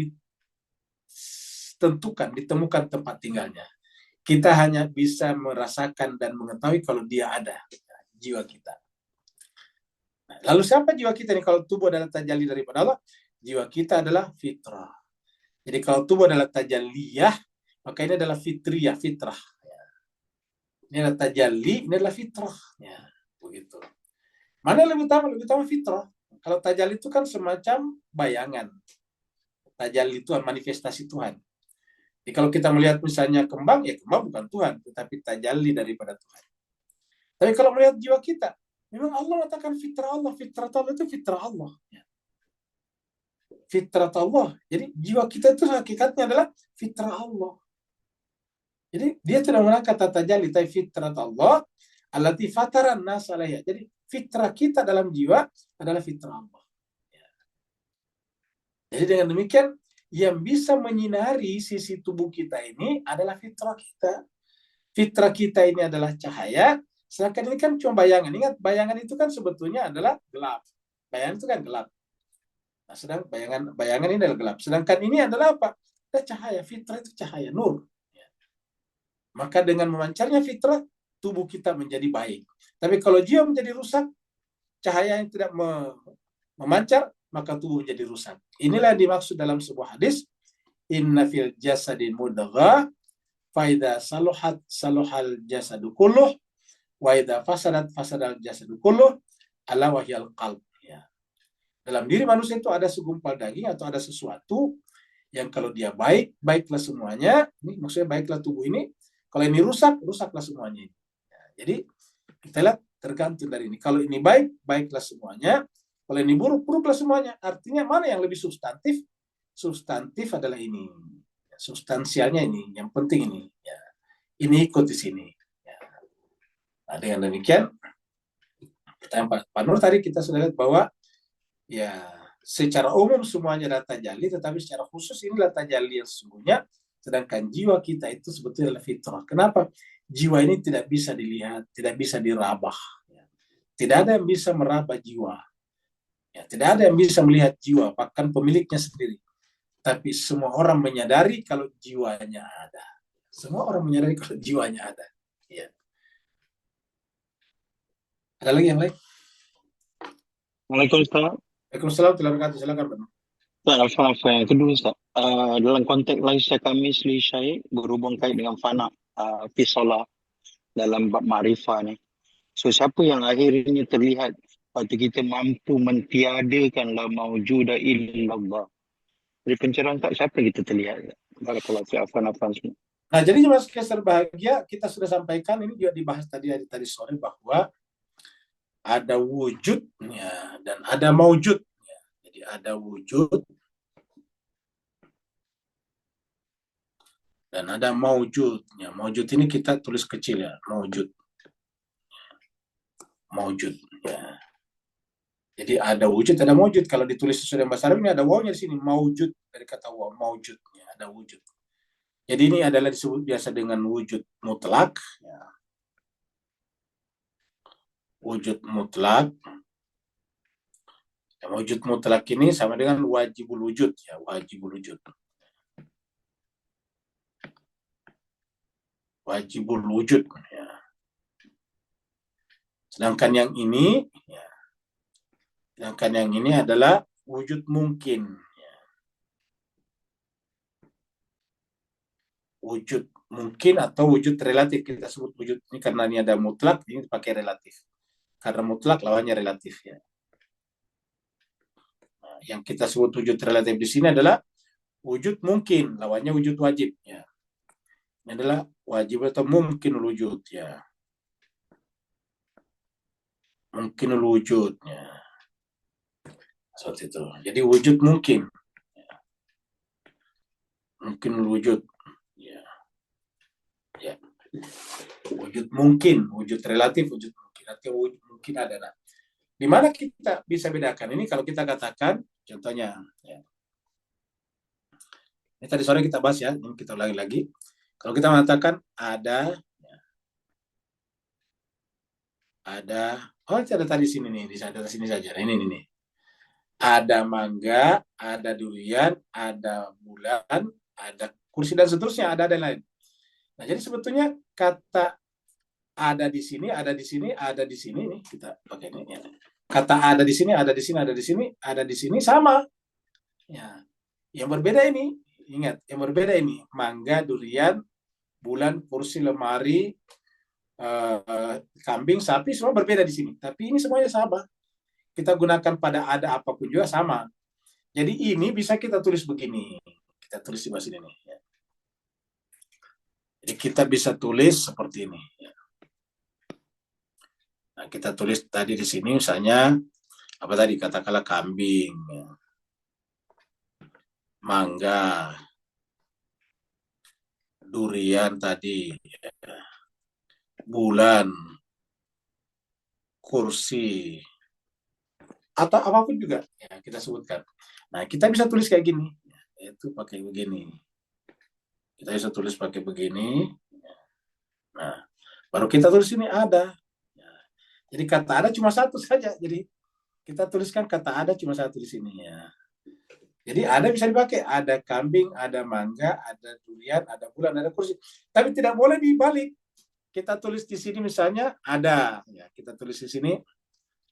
ditemukan tempat tinggalnya. Kita hanya bisa merasakan dan mengetahui kalau dia ada, jiwa kita. Nah, lalu siapa jiwa kita ini? Kalau tubuh adalah tajalli daripada Allah, jiwa kita adalah fitrah. Jadi kalau tubuh adalah tajalliyah, maka ini adalah fitriyah, fitrah. Ini adalah tajalli, ini adalah fitrah. Ya, begitu. Mana lebih utama? Lebih utama fitrah. Kalau tajalli itu kan semacam bayangan. Tajalli Tuhan, manifestasi Tuhan. Jadi kalau kita melihat misalnya kembang, ya kembang bukan Tuhan, tetapi tajalli daripada Tuhan. Tapi kalau melihat jiwa kita, memang Allah mengatakan fitrah Allah. Fitrah Allah itu fitrah Allah. Fitrah Allah. Jadi jiwa kita itu hakikatnya adalah fitrah Allah. Jadi dia tidak menggunakan kata tajalli, tapi fitrah Allah allati fataran nas alaiha. Jadi fitrah kita dalam jiwa adalah fitrah Allah. Jadi dengan demikian, yang bisa menyinari sisi tubuh kita ini adalah fitrah kita. Fitrah kita ini adalah cahaya, Sedangkan ini kan cuma bayangan. Ingat, bayangan itu kan sebetulnya adalah gelap. Bayangan itu kan gelap. Nah, sedang bayangan ini adalah gelap. Sedangkan ini adalah apa? Ada cahaya. Fitrah itu cahaya, nur. Maka dengan memancarnya fitrah, tubuh kita menjadi baik. Tapi kalau jiwa menjadi rusak, cahaya yang tidak memancar, maka tubuh menjadi rusak. Inilah yang dimaksud dalam sebuah hadis, inna fil jasadin mudghah, fa idza saluhat saluhal jasadu kulluh, wa idza fasadat fasadal jasadu kulluh, ala wahyal qalb. Ya. Dalam diri manusia itu ada segumpal daging atau ada sesuatu yang kalau dia baik, baiklah semuanya. Ini maksudnya baiklah tubuh ini. Kalau ini rusak, rusaklah semuanya. Ya, jadi kita lihat tergantung dari ini. Kalau ini baik, baiklah semuanya. Kalau ini buruk, buruklah semuanya. Artinya mana yang lebih substantif? Substantif adalah ini. Substansialnya ini. Yang penting ini. Ya. Ini ikut di sini. Ya. Nah, dengan demikian, pertanyaan Pak Nur tadi kita sudah lihat bahwa ya secara umum semuanya adalah tajalli, tetapi secara khusus inilah tajalli yang sesungguhnya. Sedangkan jiwa kita itu sebetulnya adalah fitrah. Kenapa? Jiwa ini tidak bisa dilihat, tidak bisa dirabah. Tidak ada yang bisa meraba jiwa. Ya, tidak ada yang bisa melihat jiwa, bahkan pemiliknya sendiri. Tapi semua orang menyadari kalau jiwanya ada. Semua orang menyadari kalau jiwanya ada. Ya. Ada lagi yang lain? Waalaikumsalam. Waalaikumsalam warahmatullahi wabarakatuh. Silakan, Pak. Ustaz, yang kedua Ustaz, dalam konteks Laisa kami li syai' berhubung kait dengan fana fi solah dalam bab ma'rifah ni. So siapa yang akhirnya terlihat waktu kita mampu mentiadakan la maujuda illallah. Dari pencerahan tak siapa kita terlihat? Barakallahu fi afan semua. Nah, jadi Mas Keser bahagia, kita sudah sampaikan, ini juga dibahas tadi sore bahwa ada wujudnya dan ada maujud. Jadi ada wujud dan ada maujudnya. Maujud ini kita tulis kecil ya, maujud. Maujud ya. Jadi ada wujud, ada maujud. Kalau ditulis sesuai dengan bahasa Arab ini ada wawnya di sini, maujud dari kata waw, maujud ya, ada wujud. Jadi ini adalah disebut biasa dengan wujud mutlak ya. Wujud mutlak. Ya, wujud mutlak ini sama dengan wajibul wujud ya, wajibul wujud. Wajibul wujud ya. Sedangkan yang ini ya, sedangkan yang ini adalah wujud mungkin ya. Wujud mungkin atau wujud relatif, kita sebut wujud ini karena ini ada mutlak, ini pakai relatif. Karena mutlak lawannya relatif ya. Nah, yang kita sebut wujud relatif di sini adalah wujud mungkin, lawannya wujud wajib ya. Ini adalah wajib atau mungkin wujud ya. Mungkin wujudnya. Seperti itu. Jadi wujud mungkin. Ya. Mungkin wujud. Ya. Ya. Wujud mungkin, wujud relatif, wujud mungkin. Artinya wujud mungkin ada. Nah, di mana kita bisa bedakan ini kalau kita katakan, contohnya, ya. Ini tadi sore kita bahas ya, ini kita ulangi lagi. Kalau kita mengatakan ada, ya. Ada, oh ada tadi sini nih, di sini saja. Ini nih. Ada mangga, ada durian, ada bulan, ada kursi dan seterusnya, ada dan lain. Nah, jadi sebetulnya kata ada di sini, ada di sini, ada di sini nih kita pakai ini. Ya. Kata ada di sini, ada di sini, ada di sini, ada di sini sama. Ya. Yang berbeda ini, ingat, yang berbeda ini mangga, durian, bulan, kursi, lemari, kambing, sapi semua berbeda di sini. Tapi ini semuanya sama. Kita gunakan pada ada apapun juga sama. Jadi ini bisa kita tulis begini. Kita tulis di bahasa ini. Ya. Jadi kita bisa tulis seperti ini. Ya. Nah, kita tulis tadi di sini misalnya apa tadi katakanlah kambing, ya. Mangga, durian tadi, ya. Bulan, kursi, atau apapun juga ya kita sebutkan. Nah, kita bisa tulis kayak gini, itu pakai begini. Kita bisa tulis pakai begini. Nah, baru kita tulis ini ada. Jadi kata ada cuma satu saja. Jadi kita tuliskan kata ada cuma satu di sini ya. Jadi ada bisa dipakai, ada kambing, ada mangga, ada durian, ada bulan, ada kursi. Tapi tidak boleh dibalik. Kita tulis di sini misalnya ada, ya kita tulis di sini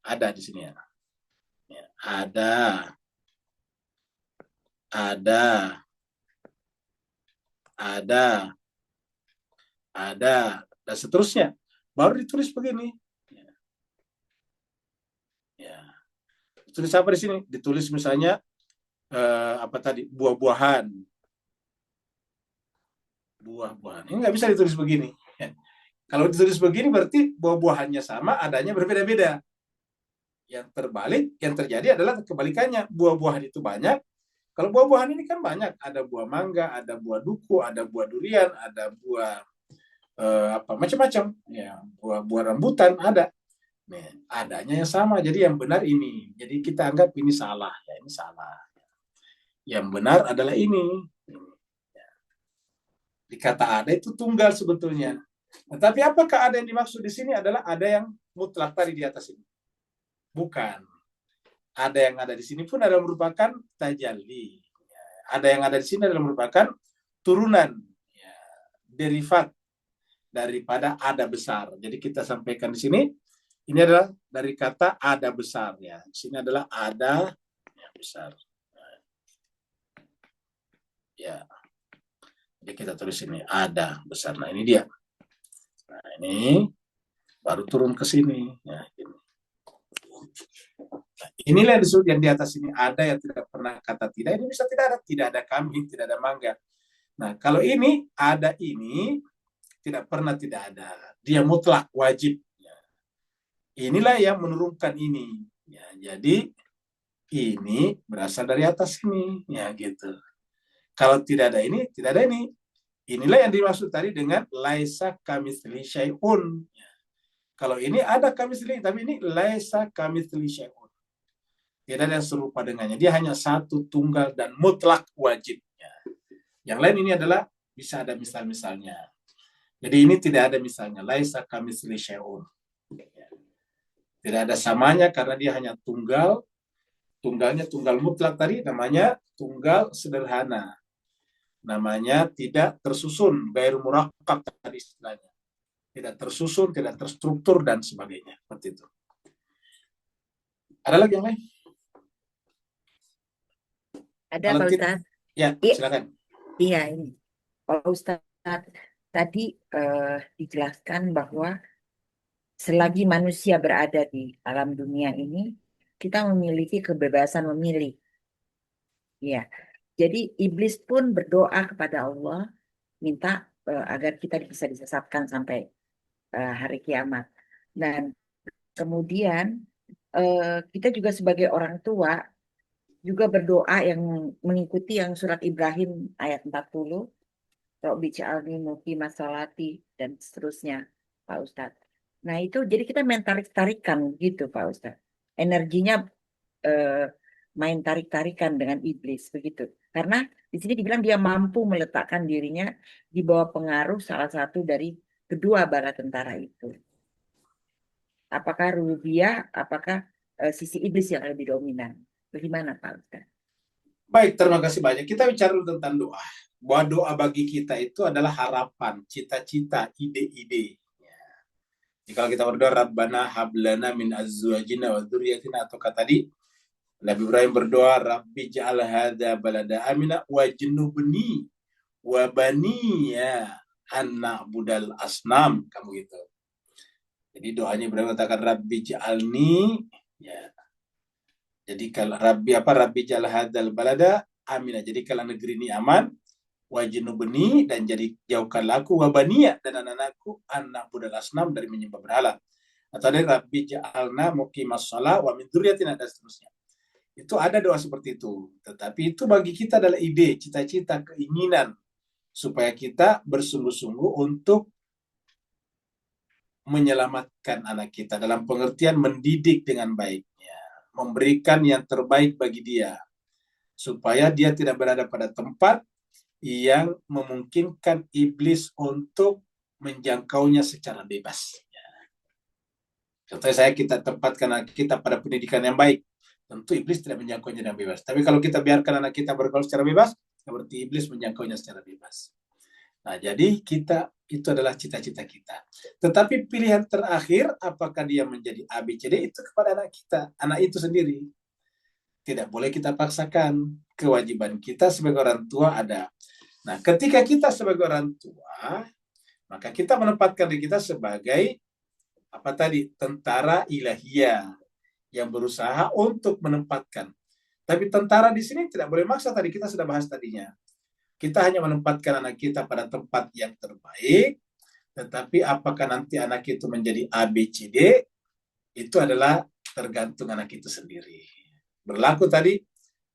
ada di sini ya. Ya, ada, ada, dan seterusnya. Baru ditulis begini. Ya. Tulis apa di sini? Ditulis misalnya apa tadi? Buah-buahan. Buah-buahan. Ini nggak bisa ditulis begini. Ya. Kalau ditulis begini berarti buah-buahannya sama, adanya berbeda-beda. Yang terbalik, yang terjadi adalah kebalikannya. Buah-buahan itu banyak. Kalau buah-buahan ini kan banyak. Ada buah mangga, ada buah duku, ada buah durian, ada buah apa macam-macam. Ya, buah-buah rambutan ada. Nah, adanya yang sama. Jadi yang benar ini. Jadi kita anggap ini salah. Ya, ini salah. Yang benar adalah ini. Di kata ada itu tunggal sebetulnya. Nah, tapi apakah ada yang dimaksud di sini adalah ada yang mutlak tadi di atas ini? Bukan. Ada yang ada di sini pun adalah merupakan tajalli. Ada yang ada di sini adalah merupakan turunan, ya, derivat daripada ada besar. Jadi kita sampaikan di sini, ini adalah dari kata ada besar. Ya. Di sini adalah ada yang besar. Ya. Jadi kita tulis ini ada besar. Nah ini dia. Nah ini baru turun ke sini. Ya, ini. Nah, inilah yang disebut yang di atas ini ada yang tidak pernah kata tidak. Ini bisa tidak ada kambing, tidak ada mangga. Nah kalau ini ada ini tidak pernah tidak ada. Dia mutlak wajib. Ya. Inilah yang menurunkan ini. Ya, jadi ini berasal dari atas ini. Ya gitu. Kalau tidak ada ini, tidak ada ini. Inilah yang dimaksud tadi dengan laisa kamitsli syai'un. Ya. Kalau ini ada kamitsli, tapi ini laisa kamitsli syai'un. Tidak ada yang serupa dengannya. Dia hanya satu, tunggal, dan mutlak wajib. Ya. Yang lain ini adalah bisa ada misal-misalnya. Jadi ini tidak ada misalnya. Laisa kamitsli syai'un. Ya. Tidak ada samanya karena dia hanya tunggal. Tunggalnya tunggal mutlak tadi namanya tunggal sederhana. Namanya tidak tersusun, gairu murakkab tadi istilahnya. Tidak tersusun, tidak terstruktur, dan sebagainya. Seperti itu. Ada lagi yang lain? Ada Kalau Pak tidak, Ustadz? ya Iya, silakan. iya ini. Pak Ustadz, tadi dijelaskan bahwa selagi manusia berada di alam dunia ini, kita memiliki kebebasan memilih. Ya, jadi iblis pun berdoa kepada Allah, minta agar kita bisa disesatkan sampai hari kiamat. Dan kemudian kita juga sebagai orang tua juga berdoa yang mengikuti yang surat Ibrahim ayat 40, Robbi ja'alni muqimah sholati dan seterusnya, Pak Ustadz. Nah itu jadi kita main tarik-tarikan gitu Pak Ustadz. Energinya main tarik-tarikan dengan iblis begitu. Karena di sini dibilang dia mampu meletakkan dirinya di bawah pengaruh salah satu dari kedua bala tentara itu. Apakah rububiyah, apakah sisi iblis yang lebih dominan? Bagaimana Pak Ustadz? Baik, terima kasih banyak. Kita bicara dulu tentang doa. Bahwa doa bagi kita itu adalah harapan, cita-cita, ide-ide. Ya. Jadi kalau kita berdoa, Rabbana hablana min azwajina wa dzurriyyatina, atau kata tadi, Nabi Ibrahim berdoa, Rabbi ja'al hadza balada amina wa junubni wa baniya an na'budal asnam. Kamu gitu. Jadi doanya Ibrahim katakan, Rabbi ja'alni, ya. Jadi kalau Rabbi ja'al hadzal balada amina. Jadi kalau negeri ini aman, wajnubni, dan jadi jauhkanlah aku, wabaniya, dan anak-anakku, anak budal asnam, dari menyembah berhala. Atau dari Rabbi ja'alna muqimas shalah wa min dzurriyyatina, dan seterusnya. Itu ada doa seperti itu. Tetapi itu bagi kita adalah ide, cita-cita, keinginan supaya kita bersungguh-sungguh untuk menyelamatkan anak kita dalam pengertian mendidik dengan baiknya, memberikan yang terbaik bagi dia supaya dia tidak berada pada tempat yang memungkinkan iblis untuk menjangkaunya secara bebas. Contohnya kita tempatkan anak kita pada pendidikan yang baik, tentu iblis tidak menjangkaunya dengan bebas. Tapi kalau kita biarkan anak kita bergaul secara bebas, berarti iblis menjangkaunya secara bebas. Nah, jadi kita itu adalah cita-cita kita. Tetapi pilihan terakhir, apakah dia menjadi A, B, C, D, itu kepada anak kita, anak itu sendiri. Tidak boleh kita paksakan. Kewajiban kita sebagai orang tua ada. Nah, ketika kita sebagai orang tua, maka kita menempatkan diri kita sebagai apa tadi, tentara ilahiyah yang berusaha untuk menempatkan. Tapi tentara di sini tidak boleh maksa, tadi kita sudah bahas tadinya. Kita hanya menempatkan anak kita pada tempat yang terbaik, tetapi apakah nanti anak itu menjadi A, B, C, D, itu adalah tergantung anak itu sendiri. Berlaku tadi,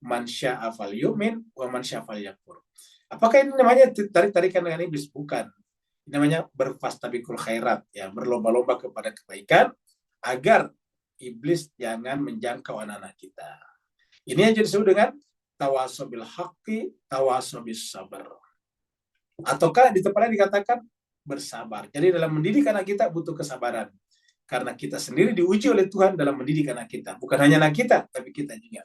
man syaa falyu'min wa man syaa falyakfur. Apakah ini namanya tarik-tarikan dengan iblis? Bukan. Ini namanya berfastabiqul khairat, ya, berlomba-lomba kepada kebaikan agar iblis jangan menjangkau anak-anak kita. Ini yang disebut dengan tawasobil haqqi, tawasobis sabar. Ataukah di tempat lain dikatakan bersabar. Jadi dalam mendidik anak kita butuh kesabaran. Karena kita sendiri diuji oleh Tuhan dalam mendidik anak kita. Bukan hanya anak kita, tapi kita juga.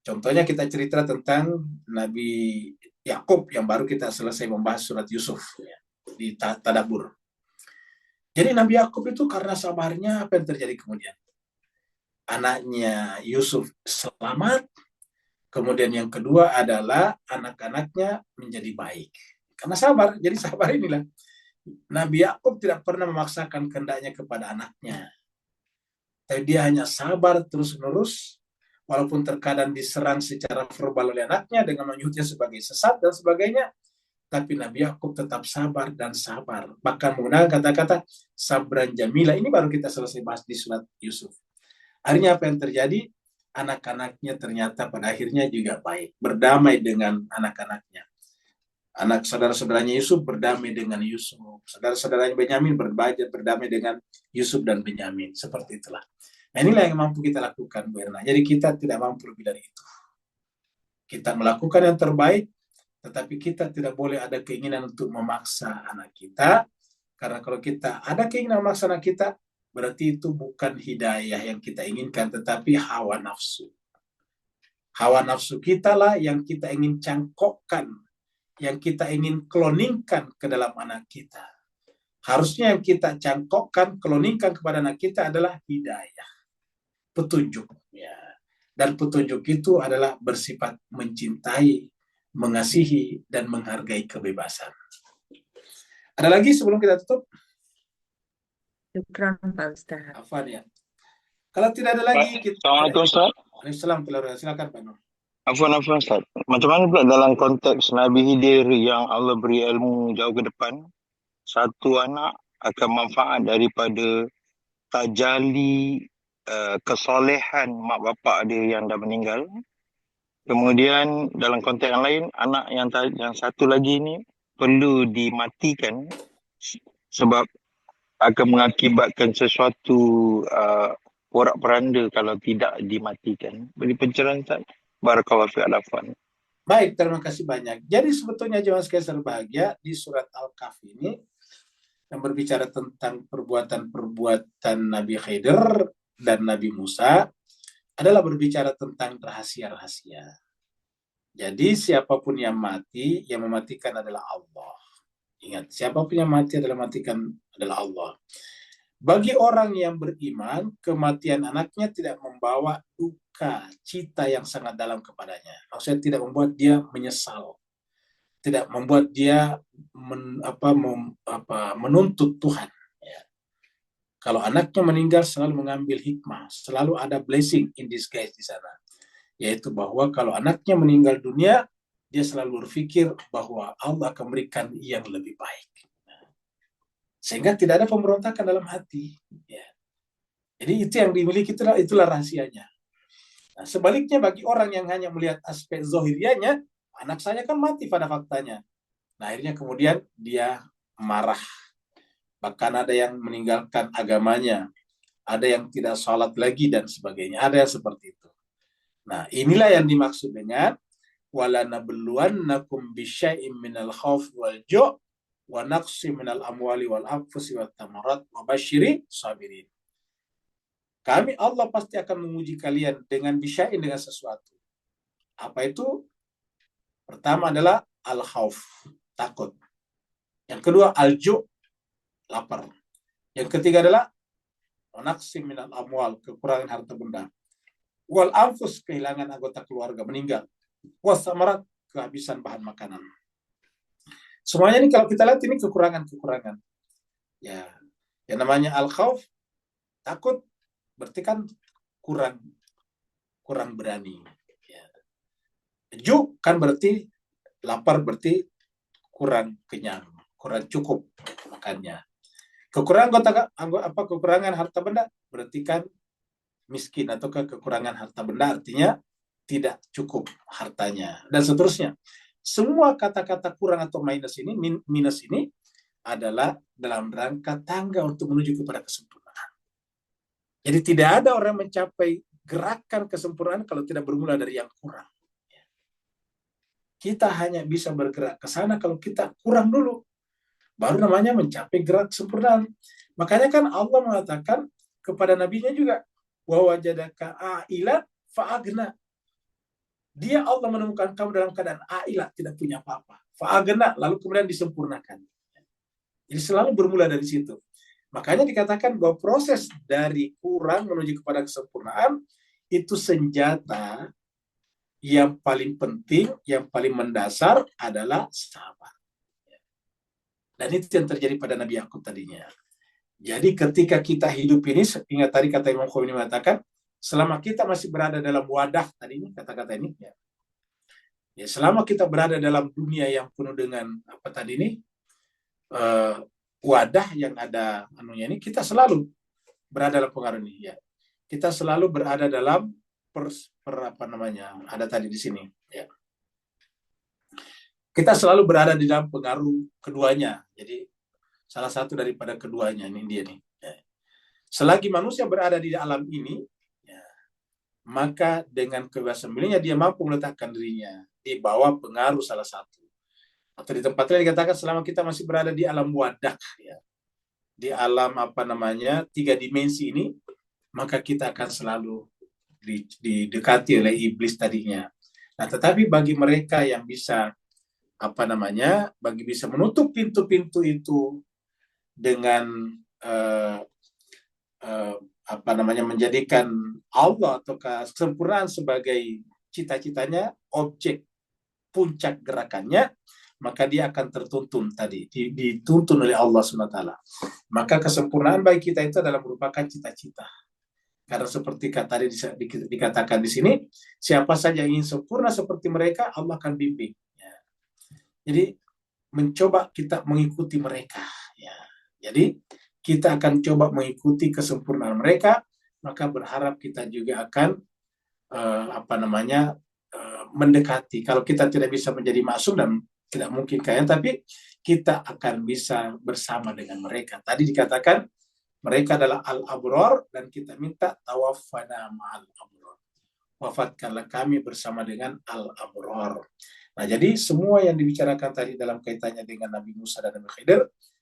Contohnya kita cerita tentang Nabi Yakub yang baru kita selesai membahas surat Yusuf, ya, di Tadabur. Jadi Nabi Yakub itu karena sabarnya, apa yang terjadi kemudian? Anaknya Yusuf selamat, kemudian yang kedua adalah anak-anaknya menjadi baik. Karena sabar, jadi sabar inilah. Nabi Yakub tidak pernah memaksakan kehendaknya kepada anaknya. Tapi dia hanya sabar terus-menerus, walaupun terkadang diserang secara verbal oleh anaknya dengan menyebutnya sebagai sesat dan sebagainya. Tapi Nabi Yakub tetap sabar dan sabar. Bahkan menggunakan kata-kata sabran jamila. Ini baru kita selesai bahas di surat Yusuf. Akhirnya apa yang terjadi? Anak-anaknya ternyata pada akhirnya juga baik. Berdamai dengan anak-anaknya. Anak saudara-saudaranya Yusuf berdamai dengan Yusuf. Saudara-saudaranya Benyamin berdamai dengan Yusuf dan Benyamin. Seperti itulah. Nah, inilah yang mampu kita lakukan, Bu Erna. Jadi kita tidak mampu lebih dari itu. Kita melakukan yang terbaik, tetapi kita tidak boleh ada keinginan untuk memaksa anak kita. Karena kalau kita ada keinginan memaksa anak kita, berarti itu bukan hidayah yang kita inginkan, tetapi hawa nafsu. Hawa nafsu kita lah yang kita ingin cangkokkan, yang kita ingin kloningkan ke dalam anak kita. Harusnya yang kita cangkokkan, kloningkan kepada anak kita adalah hidayah, petunjuk. Ya. Dan petunjuk itu adalah bersifat mencintai, mengasihi, dan menghargai kebebasan. Ada lagi sebelum kita tutup? Syukran Pak Ustaz. Afwan ya. Kalau tidak ada lagi, kita... Assalamualaikum Ustaz. Waalaikumsalam. Silakan Pak Nur. Afwan Ustaz. Macam mana pula dalam konteks Nabi Khidir yang Allah beri ilmu jauh ke depan, satu anak akan manfaat daripada tajali kesolehan mak bapak dia yang dah meninggal. Kemudian dalam konteks yang lain, anak yang satu lagi ni perlu dimatikan sebab akan mengakibatkan sesuatu porak-poranda kalau tidak dimatikan. Beri pencerahan Ustaz. Barakallahu fiik al-afwan. Baik, terima kasih banyak. Jadi sebetulnya jemaah sekalian berbahagia, di surat Al-Kahfi ini yang berbicara tentang perbuatan-perbuatan Nabi Khidir dan Nabi Musa adalah berbicara tentang rahasia-rahasia. Jadi siapapun yang mati, yang mematikan adalah Allah. Ingat, siapapun yang mati adalah matikan adalah Allah. Bagi orang yang beriman, kematian anaknya tidak membawa duka, cita yang sangat dalam kepadanya. Maksudnya tidak membuat dia menyesal. Tidak membuat dia menuntut Tuhan. Ya. Kalau anaknya meninggal selalu mengambil hikmah. Selalu ada blessing in disguise di sana. Yaitu bahwa kalau anaknya meninggal dunia, dia selalu berpikir bahwa Allah akan memberikan yang lebih baik. Sehingga tidak ada pemberontakan dalam hati. Ya. Jadi itu yang dimiliki, itulah rahasianya. Nah, sebaliknya bagi orang yang hanya melihat aspek zohirianya, anak saya kan mati pada faktanya. Nah, akhirnya kemudian dia marah. Bahkan ada yang meninggalkan agamanya. Ada yang tidak sholat lagi dan sebagainya. Ada yang seperti itu. Nah, inilah yang dimaksud dengan وَلَنَبْلُوَنَّكُمْ بِشَيْءٍ مِنَ الْخَوْفِ وَالْجُوعِ wa naqsi minal amwali wal anfusi wat tamarat wa basyiri sabirin. Kami Allah pasti akan menguji kalian dengan bisya'in, dengan sesuatu. Apa itu? Pertama adalah al-khauf, takut. Yang kedua al-ju', lapar. Yang ketiga adalah naqsim minal amwal, kekurangan harta benda. Wal anfus, kehilangan anggota keluarga, meninggal. Was-samarat, kehabisan bahan makanan. Semuanya ini kalau kita lihat ini kekurangan-kekurangan. Ya, yang namanya al-khauf, takut, berarti kan kurang berani. Ya. Ju kan berarti lapar, berarti kurang kenyang, kurang cukup makannya. Kekurangan harta benda berarti kan miskin, atau kekurangan harta benda artinya tidak cukup hartanya, dan seterusnya. Semua kata-kata kurang atau minus ini adalah dalam rangka tangga untuk menuju kepada kesempurnaan. Jadi tidak ada orang mencapai gerakan kesempurnaan kalau tidak bermula dari yang kurang. Kita hanya bisa bergerak ke sana kalau kita kurang dulu, baru namanya mencapai gerak kesempurnaan. Makanya kan Allah mengatakan kepada nabinya juga, wa wajadaka a'ilan fa'agna. Dia Allah menemukan kamu dalam keadaan a'ilah, tidak punya apa-apa. Fa'agna, lalu kemudian disempurnakan. Jadi selalu bermula dari situ. Makanya dikatakan bahwa proses dari kurang menuju kepada kesempurnaan itu senjata yang paling penting, yang paling mendasar adalah sabar. Dan itu yang terjadi pada Nabi Yakub tadinya. Jadi ketika kita hidup ini, ingat tadi kata Imam Khomeini mengatakan, selama kita masih berada dalam wadah, tadi ini kata-kata ini, ya selama kita berada dalam dunia yang penuh dengan apa tadi ini, wadah yang ada anunya ini, kita selalu berada dalam pengaruh ini. Ya. Kita selalu berada dalam ada tadi di sini. Ya. Kita selalu berada di dalam pengaruh keduanya. Jadi salah satu daripada keduanya ini dia nih. Ya. Selagi manusia berada di alam ini, ya, maka dengan kebebasan milihnya dia mampu meletakkan dirinya di bawah pengaruh salah satu. Atau di tempat lain dikatakan selama kita masih berada di alam wadah, ya, di alam tiga dimensi ini, maka kita akan selalu didekati oleh iblis tadinya. Nah, tetapi bagi mereka yang bisa bisa menutup pintu-pintu itu dengan menjadikan Allah atau kesempurnaan sebagai cita-citanya, objek puncak gerakannya, maka dia akan tertuntun tadi, dituntun oleh Allah SWT. Maka kesempurnaan bagi kita itu adalah merupakan cita-cita. Karena seperti tadi dikatakan di sini, siapa saja yang ingin sempurna seperti mereka, Allah akan bimbing. Ya. Jadi mencoba kita mengikuti mereka. Ya. Jadi kita akan coba mengikuti kesempurnaan mereka, maka berharap kita juga akan mendekati. Kalau kita tidak bisa menjadi maksum dan tidak mungkin kaya, tapi kita akan bisa bersama dengan mereka. Tadi dikatakan mereka adalah al-abror, dan kita minta tawaffana ma'al abror. Wafatkanlah kami bersama dengan al-abror. Nah, jadi semua yang dibicarakan tadi dalam kaitannya dengan Nabi Musa dan Nabi Khidir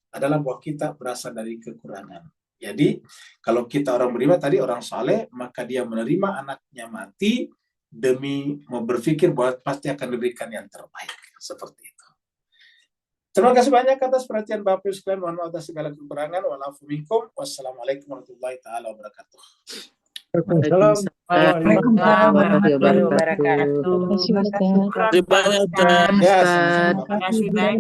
adalah bahwa kita berasal dari kekurangan. Jadi, kalau kita orang beriman tadi, orang saleh, maka dia menerima anaknya mati demi berpikir bahwa pasti akan diberikan yang terbaik. Seperti itu. Terima kasih banyak atas perhatian Bapak Ibu sekalian. Mohon maaf atas segala kekurangan. Wa'alaikum minkum. Wassalamualaikum warahmatullahi taala wabarakatuh. Waalaikumsalam warahmatullahi wabarakatuh. Terima kasih banyak. Ya, sama-sama. Terima kasih banyak.